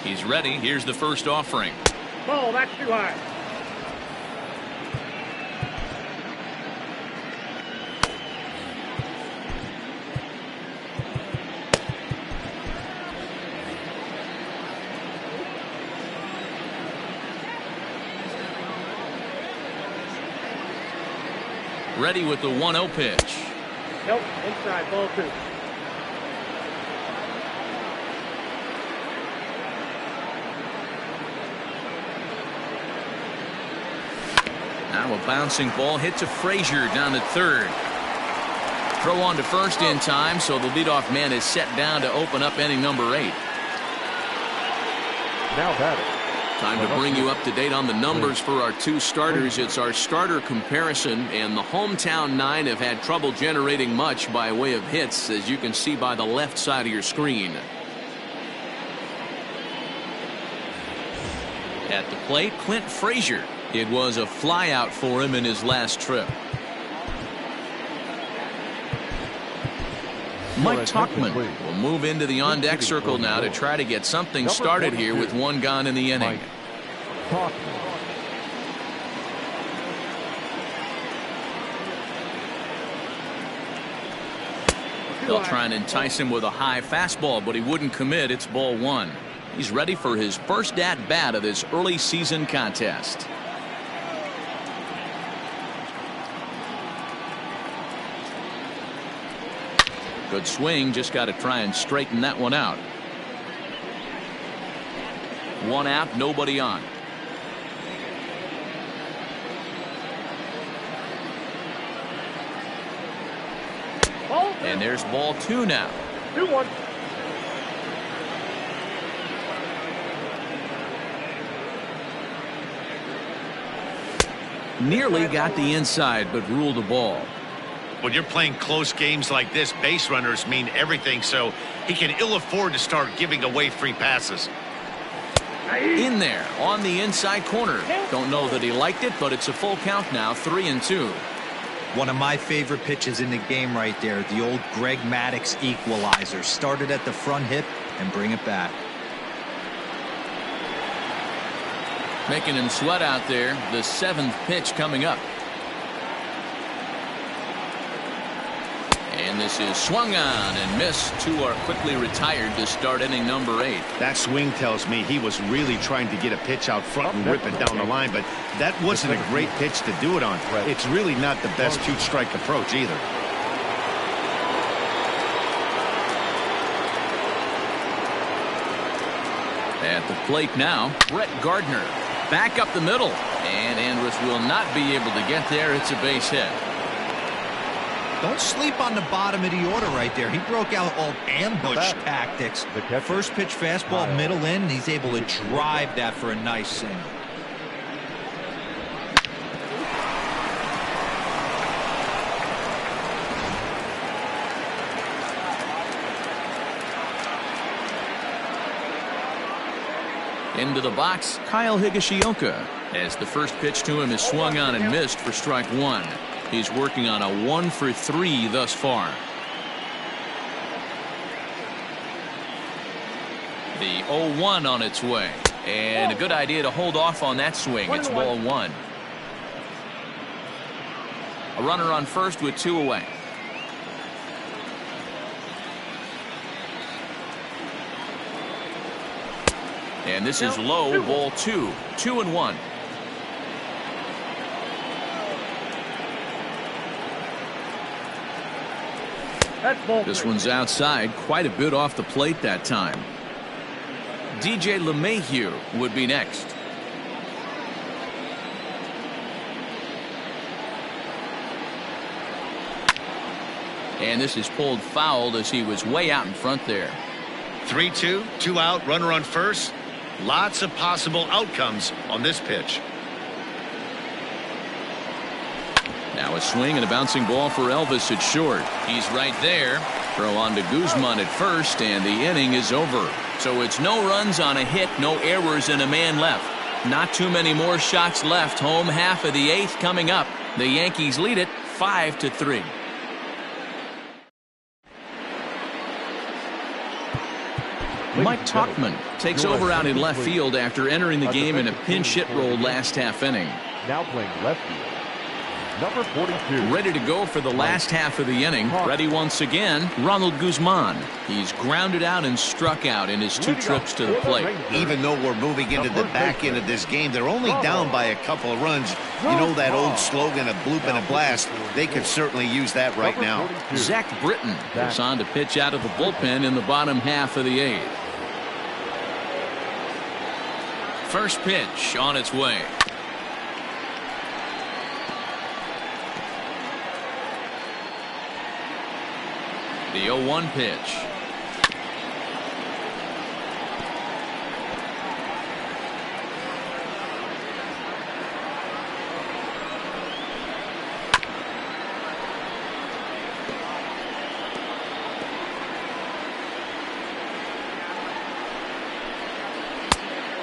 Speaker 1: He's ready. Here's the first offering.
Speaker 4: Ball, that's too high.
Speaker 1: Ready with the 1-0 pitch.
Speaker 4: Nope, inside, ball 2.
Speaker 1: Now a bouncing ball hit to Frazier down at third. Throw on to first in time, so the leadoff man is set down to open up inning number 8.
Speaker 5: Now batting.
Speaker 1: Time to bring you up to date on the numbers for our two starters. It's our starter comparison, and the hometown 9 have had trouble generating much by way of hits, as you can see by the left side of your screen. At the plate, Clint Frazier. It was a flyout for him in his last trip. Mike Tuchman will move into the on-deck circle now to try to get something started here with one gone in the inning. They'll try and entice him with a high fastball, but he wouldn't commit. It's ball 1. He's ready for his first at-bat of this early season contest. Good swing, just got to try and straighten that one out. 1 out, nobody on. And there's ball 2 now.
Speaker 4: 2-1.
Speaker 1: Nearly got the inside, but ruled a ball.
Speaker 2: When you're playing close games like this, base runners mean everything, so he can ill afford to start giving away free passes.
Speaker 1: In there on the inside corner. Don't know that he liked it, but it's a full count now, 3-2.
Speaker 3: One of my favorite pitches in the game right there, the old Greg Maddux equalizer. Started at the front hip and bring it back.
Speaker 1: Making him sweat out there. The 7th pitch coming up. And this is swung on and missed. 2 are quickly retired to start inning number 8.
Speaker 2: That swing tells me he was really trying to get a pitch out front and rip it down the line, but that wasn't a great pitch to do it on. It's really not the best 2-strike approach either.
Speaker 1: At the plate now, Brett Gardner. Back up the middle. And Andrus will not be able to get there. It's a base hit.
Speaker 3: Don't sleep on the bottom of the order right there. He broke out all ambush tactics. First pitch fastball, middle in. He's able to drive that for a nice single.
Speaker 1: Into the box, Kyle Higashioka, as the first pitch to him is swung on and missed for strike 1. He's working on a 1 for 3 thus far. The 0-1 on its way, and a good idea to hold off on that swing. It's ball 1. A runner on first with 2 away. And this is low, ball 2. 2-1. This one's outside, quite a bit off the plate that time. DJ LeMahieu would be next. And this is pulled foul as he was way out in front there.
Speaker 2: 3-2, 2 out, runner on first. Lots of possible outcomes on this pitch.
Speaker 1: Now a swing and a bouncing ball for Elvis at short. He's right there. Throw on to Guzman at first, and the inning is over. So it's no runs on a hit, no errors, and a man left. Not too many more shots left. Home half of the 8th coming up. The Yankees lead it 5-3. Mike Tauchman takes over out in left field after entering the game in a pinch hit role last half inning.
Speaker 5: Now playing left field, number 42.
Speaker 1: Ready to go for the last half of the inning. Ready once again, Ronald Guzman. He's grounded out and struck out in his 2 trips to the plate.
Speaker 2: Even though we're moving into the back end of this game, they're only down by a couple of runs. You know that old slogan, a bloop and a blast. They could certainly use that right now.
Speaker 1: Zach Britton is on to pitch out of the bullpen in the bottom half of the 8th. First pitch on its way. The 0-1 pitch.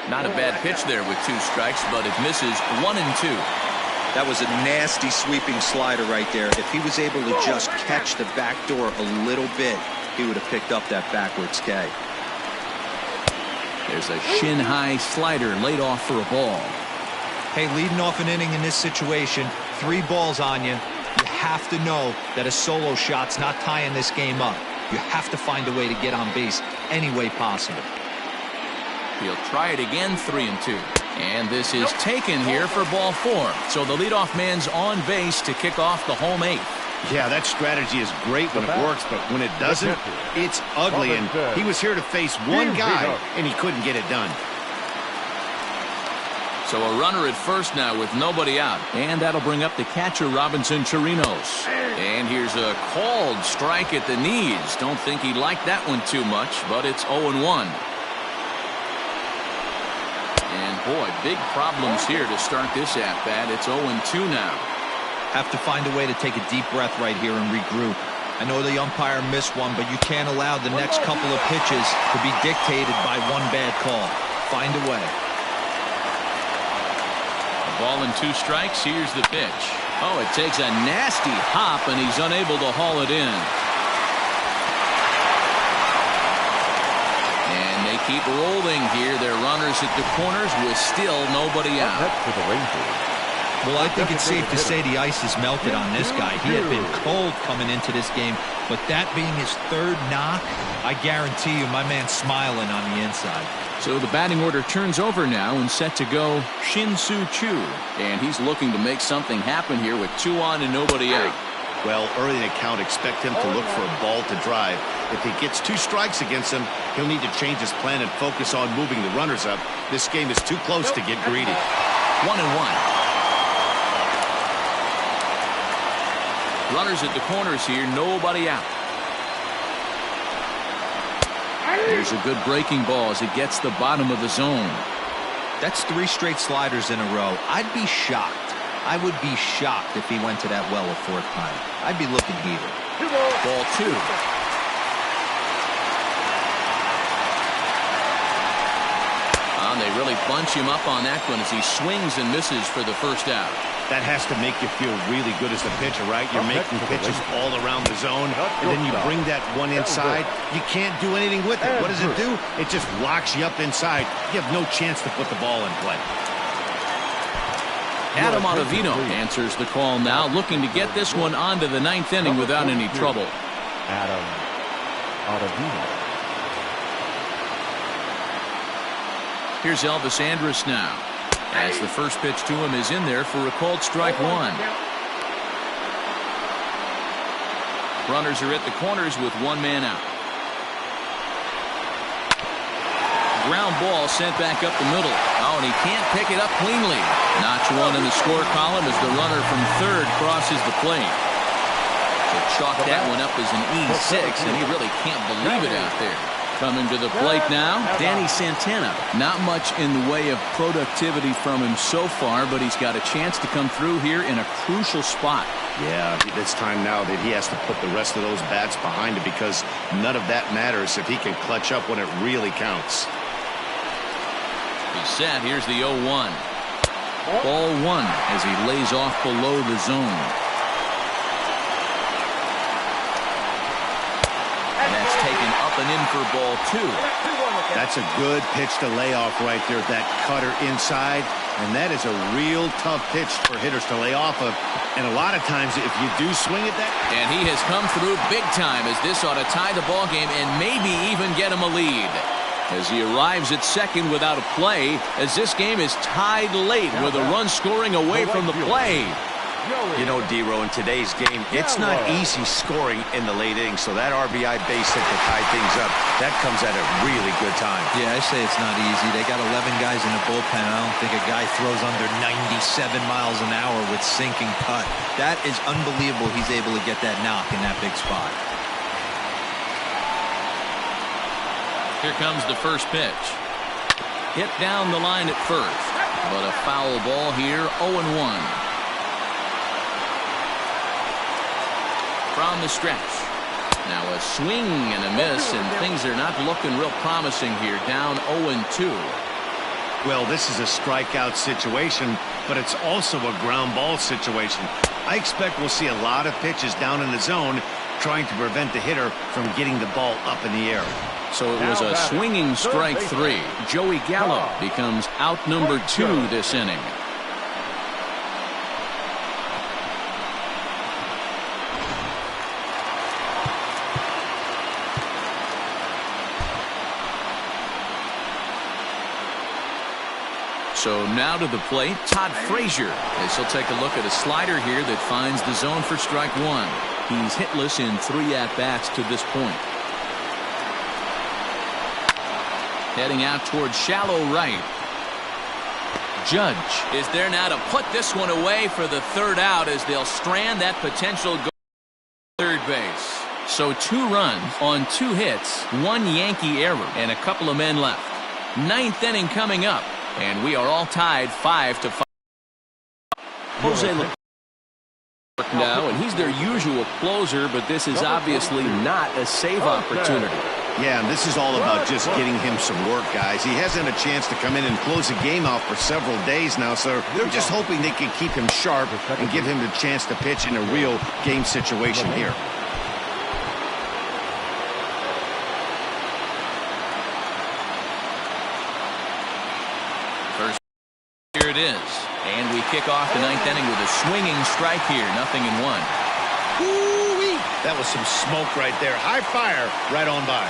Speaker 1: Not a bad pitch there with 2 strikes, but it misses 1-2.
Speaker 3: That was a nasty sweeping slider right there. If he was able to just catch the back door a little bit, he would have picked up that backwards K.
Speaker 1: There's a shin-high slider laid off for a ball.
Speaker 3: Hey, leading off an inning in this situation, 3 balls on you. You have to know that a solo shot's not tying this game up. You have to find a way to get on base any way possible.
Speaker 1: He'll try it again, 3-2. And this is taken here for ball 4. So the leadoff man's on base to kick off the home 8th.
Speaker 2: Yeah, that strategy is great when it works, but when it doesn't, it's ugly. And he was here to face one guy, and he couldn't get it done.
Speaker 1: So a runner at first now with nobody out. And that'll bring up the catcher, Robinson Chirinos. And here's a called strike at the knees. Don't think he liked that one too much, but it's 0-1. And boy, big problems here to start this at-bat. It's 0-2 now.
Speaker 3: Have to find a way to take a deep breath right here and regroup. I know the umpire missed one, but you can't allow the next couple of pitches to be dictated by one bad call. Find a way.
Speaker 1: A ball and 2 strikes. Here's the pitch. Oh, it takes a nasty hop, and he's unable to haul it in. Keep rolling here. Their runners at the corners with still nobody out.
Speaker 3: Well, I think it's safe to say the ice is melted on this guy. He had been cold coming into this game, but that being his 3rd knock, I guarantee you my man's smiling on the inside.
Speaker 1: So the batting order turns over now and set to go Shin-Soo Choo. And he's looking to make something happen here with 2 on and nobody out.
Speaker 2: Well, early in the count, expect him to look for a ball to drive. If he gets 2 strikes against him, he'll need to change his plan and focus on moving the runners up. This game is too close to get greedy.
Speaker 1: 1-1. Runners at the corners here, nobody out. Here's a good breaking ball as it gets the bottom of the zone.
Speaker 3: That's 3 straight sliders in a row. I'd be shocked. I would be shocked if he went to that well a 4th time. I'd be looking heated.
Speaker 1: Ball 2. They really bunch him up on that one as he swings and misses for the first out.
Speaker 2: That has to make you feel really good as a pitcher, right? You're making pitches all around the zone, and then you bring that one inside. You can't do anything with it. What does it do? It just locks you up inside. You have no chance to put the ball in play.
Speaker 1: Adam Ottavino answers the call now, looking to get this one onto the 9th inning without any trouble.
Speaker 5: Adam Ottavino.
Speaker 1: Here's Elvis Andrus now, as the first pitch to him is in there for a called strike 1. Runners are at the corners with 1 man out. Ground ball sent back up the middle. Oh, and he can't pick it up cleanly. Notch 1 in the score column as the runner from 3rd crosses the plate. They chalked that one up as an E6, and he really can't believe it out there. Coming to the plate now, Danny Santana. Not much in the way of productivity from him so far, but he's got a chance to come through here in a crucial spot.
Speaker 2: Yeah, it's time now that he has to put the rest of those bats behind him, because none of that matters if he can clutch up when it really counts.
Speaker 1: He's set. Here's the 0-1. Ball one as he lays off below the zone. And that's taken up and in for ball two.
Speaker 2: That's a good pitch to lay off right there, that cutter inside. And that is a real tough pitch for hitters to lay off of. And a lot of times, if you do swing at that.
Speaker 1: And he has come through big time, as this ought to tie the ball game and maybe even get him a lead. As he arrives at second without a play, as this game is tied late with a run scoring away from the play.
Speaker 2: You know, D-Row, in today's game, it's not easy scoring in the late innings, so that RBI base hit to tie things up, that comes at a really good time.
Speaker 3: Yeah, I say it's not easy. They got 11 guys in the bullpen. I don't think a guy throws under 97 miles an hour with sinking putt. That is unbelievable he's able to get that knock in that big spot.
Speaker 1: Here comes the first pitch. Hit down the line at first, but a foul ball here, 0-1. From the stretch. Now a swing and a miss, and things are not looking real promising here. Down 0-2.
Speaker 2: Well, this is a strikeout situation, but it's also a ground ball situation. I expect we'll see a lot of pitches down in the zone trying to prevent the hitter from getting the ball up in the air.
Speaker 1: So it was a swinging strike three. Joey Gallo becomes out number 2 this inning. So now to the plate, Todd Frazier, as he'll take a look at a slider here that finds the zone for strike one. He's hitless in 3 at-bats to this point. Heading out towards shallow right. Judge is there now to put this one away for the third out, as they'll strand that potential goal to third base. So 2 runs on 2 hits, 1 Yankee error, and a couple of men left. 9th inning coming up, and we are all tied 5-5. Jose LeClerc now, and he's their usual closer, but this is obviously not a save opportunity.
Speaker 2: Yeah, and this is all about just getting him some work, guys. He hasn't a chance to come in and close the game out for several days now, so they're just hoping they can keep him sharp and give him the chance to pitch in a real game situation here.
Speaker 1: First, here it is. And we kick off the 9th inning with a swinging strike here. 0-1.
Speaker 2: Woo-wee. That was some smoke right there. High fire right on by.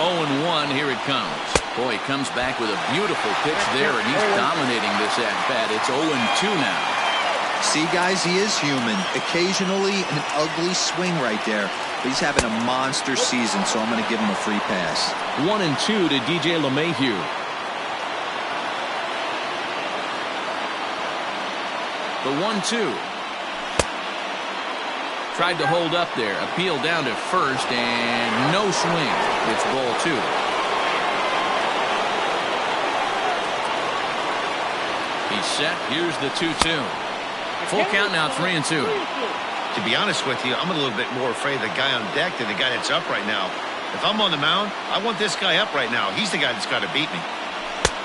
Speaker 1: 0-1, here it comes. Boy, he comes back with a beautiful pitch there, and he's dominating this at-bat. It's 0-2 now.
Speaker 3: See, guys, he is human. Occasionally an ugly swing right there. But he's having a monster season, so I'm going to give him a free pass.
Speaker 1: 1-2 to DJ LeMahieu. The 1-2. Tried to hold up there. Appeal down to first, and no swing. It's ball 2. He's set. Here's the 2-2. Full count now, 3-2.
Speaker 2: To be honest with you, I'm a little bit more afraid of the guy on deck than the guy that's up right now. If I'm on the mound, I want this guy up right now. He's the guy that's got to beat me.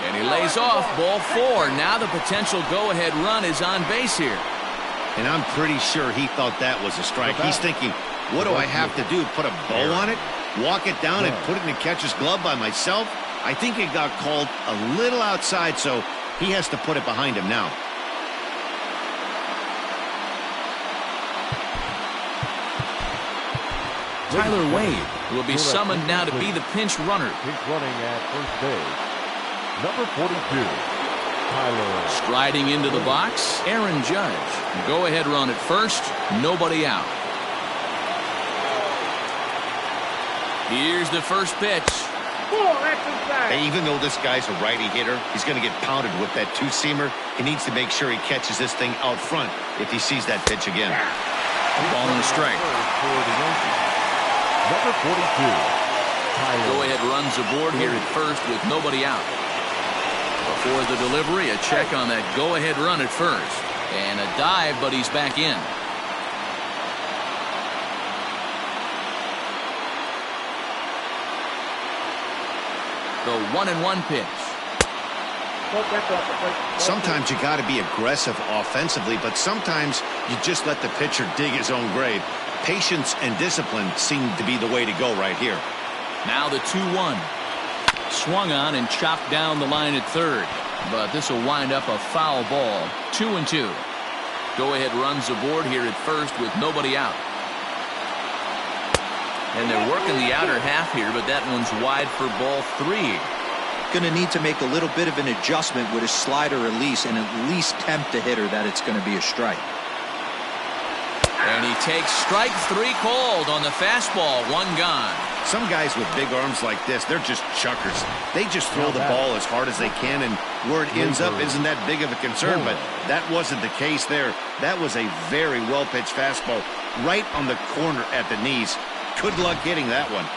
Speaker 1: And he lays off, ball 4. Now the potential go-ahead run is on base here.
Speaker 2: And I'm pretty sure he thought that was a strike. He's thinking, what do I have to do? Put a bow on it? Walk it down and put it in the catcher's glove by myself? I think it got called a little outside, so he has to put it behind him now.
Speaker 1: Tyler Wade will be summoned now to be the pinch runner.
Speaker 5: Pinch running at first base. Number 42, Tyler.
Speaker 1: Striding into the box, Aaron Judge. Go-ahead run at first, nobody out. Here's the first pitch.
Speaker 4: Ball, that's inside.
Speaker 2: And even though this guy's a righty hitter, he's going to get pounded with that two-seamer. He needs to make sure he catches this thing out front if he sees that pitch again.
Speaker 1: Ball and a strike.
Speaker 5: For the Yankees, number 42.
Speaker 1: Go-ahead runs aboard here at first with nobody out. Before the delivery, a check on that go-ahead run at first. And a dive, but he's back in. The 1-1 pitch.
Speaker 2: Sometimes you got to be aggressive offensively, but sometimes you just let the pitcher dig his own grave. Patience and discipline seem to be the way to go right here.
Speaker 1: Now the 2-1. Swung on and chopped down the line at third. But this will wind up a foul ball. 2-2. Go-ahead runs aboard here at first with nobody out. And they're working the outer half here, but that one's wide for ball 3.
Speaker 3: Going to need to make a little bit of an adjustment with his slider release and at least tempt the hitter that it's going to be a strike.
Speaker 1: And he takes strike 3 called on the fastball. 1 gone.
Speaker 2: Some guys with big arms like this, they're just chuckers. They just throw the ball as hard as they can, and where it ends up isn't that big of a concern, but that wasn't the case there. That was a very well-pitched fastball right on the corner at the knees. Good luck hitting that one.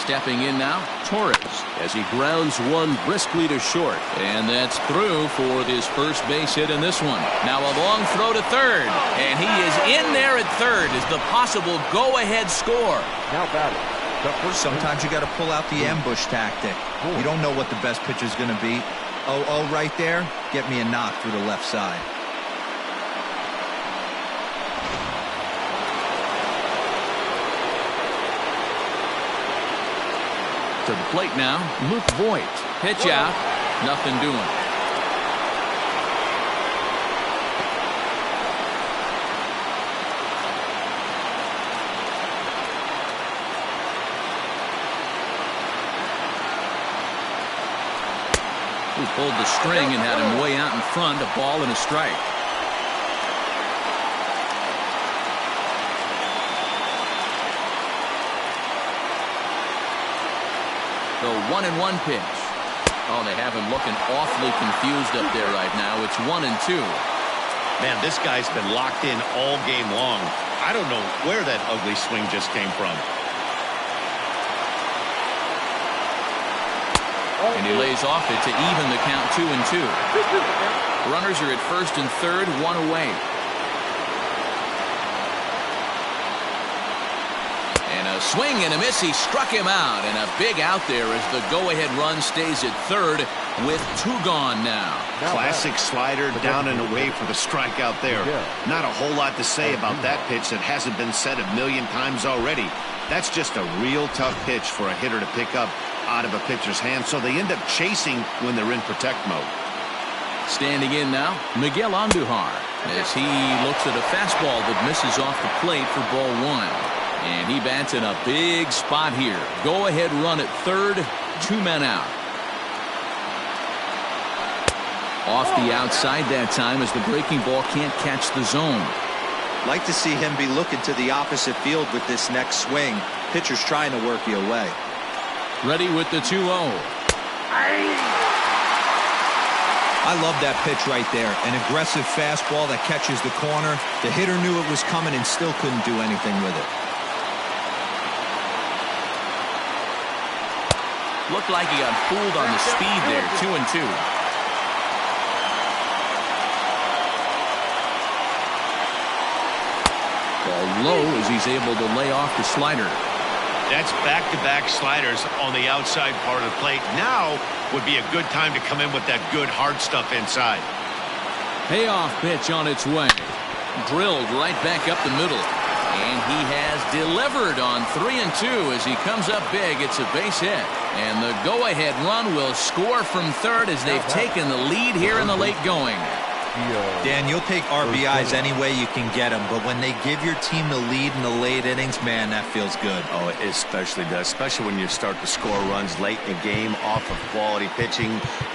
Speaker 1: Stepping in now, Torres, as he grounds one briskly to short. And that's through for his first base hit in this one. Now a long throw to third. And he is in there at third as the possible go-ahead score.
Speaker 5: Now batting.
Speaker 3: Sometimes you got to pull out the ambush tactic. You don't know what the best pitch is going to be. Oh, right there. Get me a knock through the left side.
Speaker 1: To the plate now, Luke Voigt. Pitch out. Nothing doing. He pulled the string and had him way out in front. A ball and a strike. The 1-1 pitch. Oh, they have him looking awfully confused up there right now. It's 1-2.
Speaker 2: Man, this guy's been locked in all game long. I don't know where that ugly swing just came from.
Speaker 1: And he lays off it to even the count 2-2. Runners are at first and third, 1 away. A swing and a miss. He struck him out, and a big out there as the go-ahead run stays at third with 2 gone now.
Speaker 2: Classic slider down and away for the strikeout there. Not a whole lot to say about that pitch that hasn't been said a million times already. That's just a real tough pitch for a hitter to pick up out of a pitcher's hand, so they end up chasing when they're in protect mode.
Speaker 1: Standing in now, Miguel Andujar, as he looks at a fastball that misses off the plate for ball 1. And he bats in a big spot here. Go-ahead run at third, 2 men out. Off the outside that time as the breaking ball can't catch the zone.
Speaker 3: Like to see him be looking to the opposite field with this next swing. Pitcher's trying to work you away.
Speaker 1: Ready with the 2-0.
Speaker 3: I love that pitch right there. An aggressive fastball that catches the corner. The hitter knew it was coming and still couldn't do anything with it.
Speaker 1: Looked like he got fooled on the speed there. 2-2. Ball low as he's able to lay off the slider.
Speaker 2: That's back-to-back sliders on the outside part of the plate. Now would be a good time to come in with that good hard stuff inside.
Speaker 1: Payoff pitch on its way. Drilled right back up the middle. And he has delivered on 3-2 as he comes up big. It's a base hit. And the go-ahead run will score from third as they've taken the lead here in the late going.
Speaker 3: Dan, you'll take RBIs any way you can get them, but when they give your team the lead in the late innings, man, that feels good.
Speaker 2: Oh, it especially does, especially when you start to score runs late in the game off of quality pitching.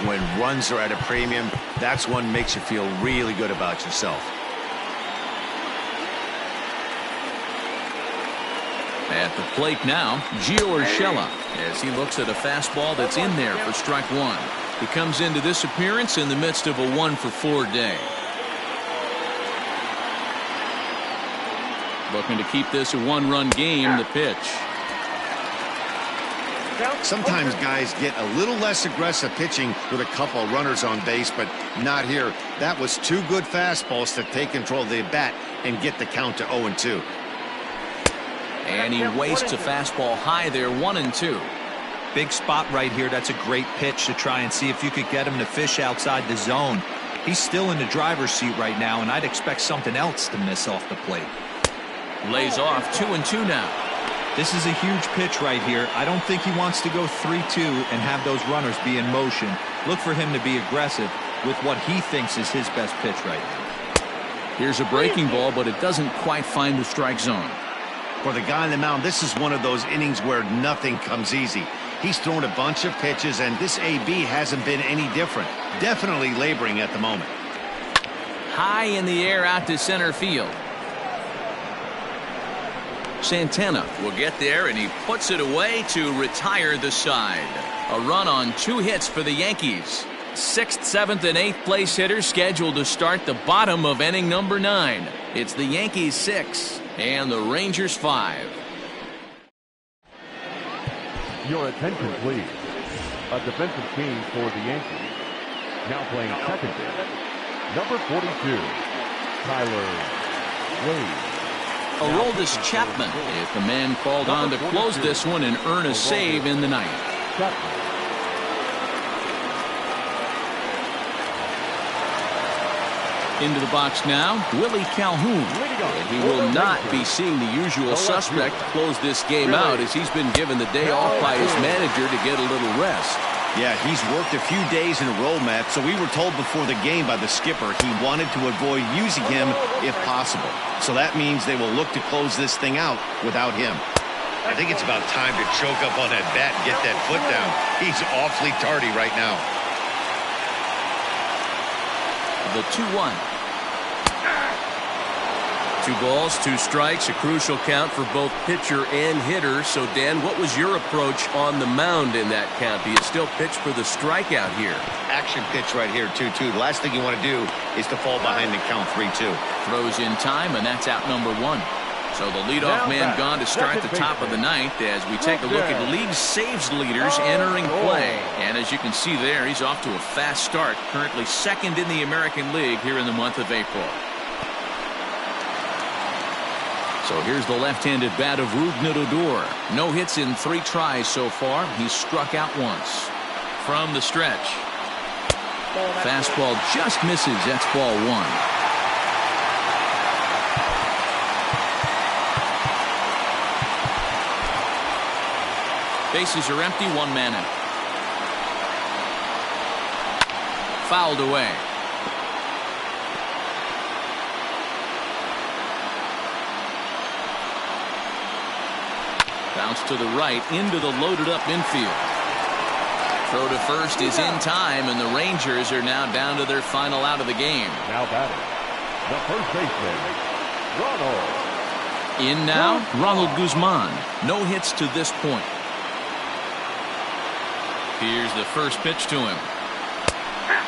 Speaker 2: When runs are at a premium, that's one makes you feel really good about yourself.
Speaker 1: At the plate now, Gio Urshela, as he looks at a fastball that's in there for strike one. He comes into this appearance in the midst of a 1-for-4 day. Looking to keep this a one-run game. The pitch.
Speaker 2: Sometimes guys get a little less aggressive pitching with a couple runners on base, but not here. That was two good fastballs to take control of the bat and get the count to 0-2.
Speaker 1: And he wastes a fastball high there, 1-2.
Speaker 3: Big spot right here. That's a great pitch to try and see if you could get him to fish outside the zone. He's still in the driver's seat right now, and I'd expect something else to miss off the plate.
Speaker 1: Lays off 2-2 now.
Speaker 3: This is a huge pitch right here. I don't think he wants to go 3-2 and have those runners be in motion. Look for him to be aggressive with what he thinks is his best pitch right now.
Speaker 1: Here's a breaking ball, but it doesn't quite find the strike zone.
Speaker 2: For the guy on the mound, this is one of those innings where nothing comes easy. He's thrown a bunch of pitches, and this AB hasn't been any different. Definitely laboring at the moment.
Speaker 1: High in the air out to center field. Santana will get there, and he puts it away to retire the side. A run on 2 hits for the Yankees. 6th, 7th, and 8th place hitters scheduled to start the bottom of inning number 9. It's the Yankees 6 and the Rangers 5.
Speaker 5: Your attention, please. A defensive team for the Yankees. Now playing second base. Number 42, Tyler Wade.
Speaker 1: Aroldis Chapman is the man called on to close this one and earn a save in the ninth. Into the box now, Willie Calhoun. And he will not be seeing the usual suspect close this game out, as he's been given the day off by his manager to get a little rest.
Speaker 2: Yeah, he's worked a few days in a row, Matt, so we were told before the game by the skipper he wanted to avoid using him if possible. So that means they will look to close this thing out without him. I think it's about time to choke up on that bat and get that foot down. He's awfully tardy right now.
Speaker 1: The 2-1. 2 balls, 2 strikes, a crucial count for both pitcher and hitter. So, Dan, what was your approach on the mound in that count? Do you still pitch for the strikeout here?
Speaker 2: Action pitch right here, 2-2. The last thing you want to do is to fall behind and count 3-2.
Speaker 1: Throws in time, and that's out number 1. So the leadoff man gone to start the top of the ninth as we take a look at league saves leaders entering play. And as you can see there, he's off to a fast start, currently 2nd in the American League here in the month of April. So here's the left-handed bat of Rougned Odor. No hits in 3 tries so far. He's struck out once. From the stretch. Fastball just misses. That's ball 1. Bases are empty, 1 man out. Fouled away. Bounce to the right into the loaded up infield. Throw to first is in time, and the Rangers are now down to their final out of the game.
Speaker 5: Now batting, the first baseman, Ronald.
Speaker 1: In now, Ronald Guzman. No hits to this point. Here's the first pitch to him.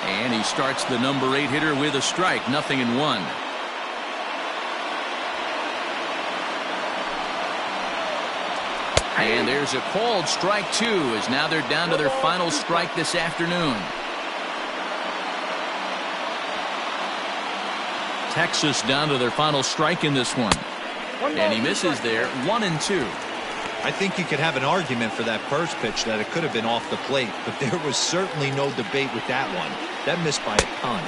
Speaker 1: And he starts the number 8 hitter with a strike. 0-1. And there's a called strike 2, as now they're down to their final strike this afternoon. Texas down to their final strike in this one. And he misses there, 1-2.
Speaker 3: I think you could have an argument for that first pitch that it could have been off the plate, but there was certainly no debate with that one. That missed by a ton.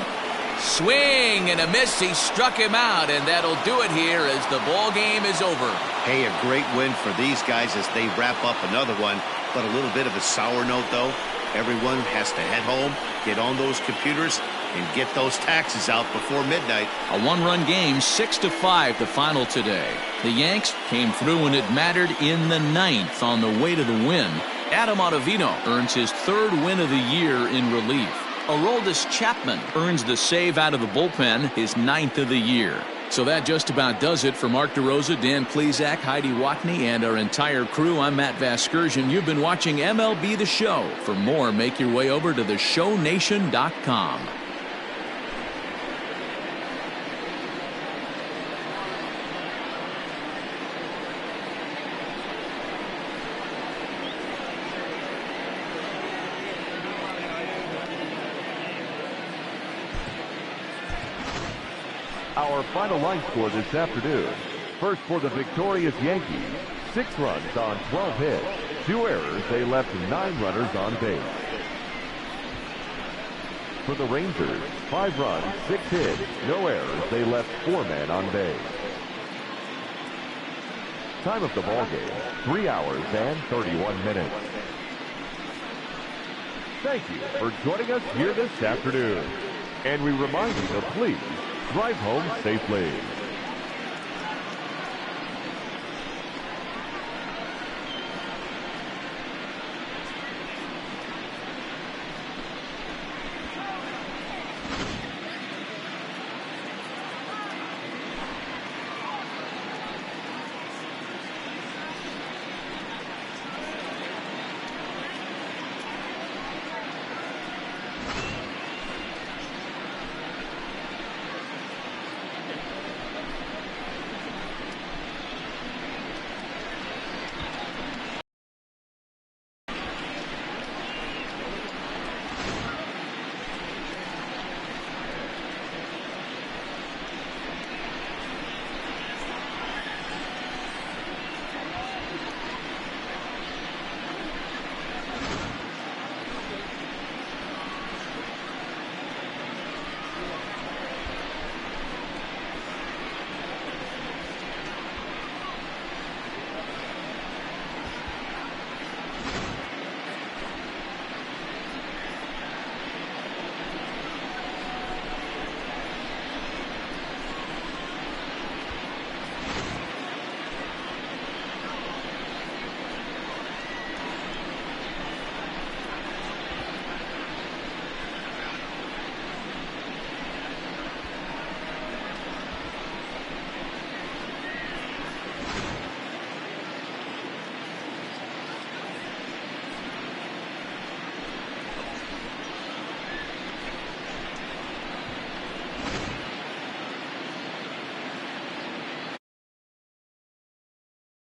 Speaker 1: Swing and a miss. He struck him out, and that'll do it here as the ball game is over.
Speaker 2: Hey, a great win for these guys as they wrap up another one, but a little bit of a sour note, though. Everyone has to head home, get on those computers, and get those taxes out before midnight.
Speaker 1: A 1-run game, 6-5 the final today. The Yanks came through when it mattered in the 9th on the way to the win. Adam Ottavino earns his 3rd win of the year in relief. Aroldis Chapman earns the save out of the bullpen, his 9th of the year. So that just about does it for Mark DeRosa, Dan Plesac, Heidi Watney, and our entire crew. I'm Matt Vasgersian. You've been watching MLB The Show. For more, make your way over to theshownation.com.
Speaker 5: Our final line score this afternoon. First for the victorious Yankees, 6 runs on 12 hits, 2 errors. They left 9 runners on base. For the Rangers, 5 runs, 6 hits, no errors. They left 4 men on base. Time of the ball game, 3 hours and 31 minutes. Thank you for joining us here this afternoon. And we remind you to please drive home safely.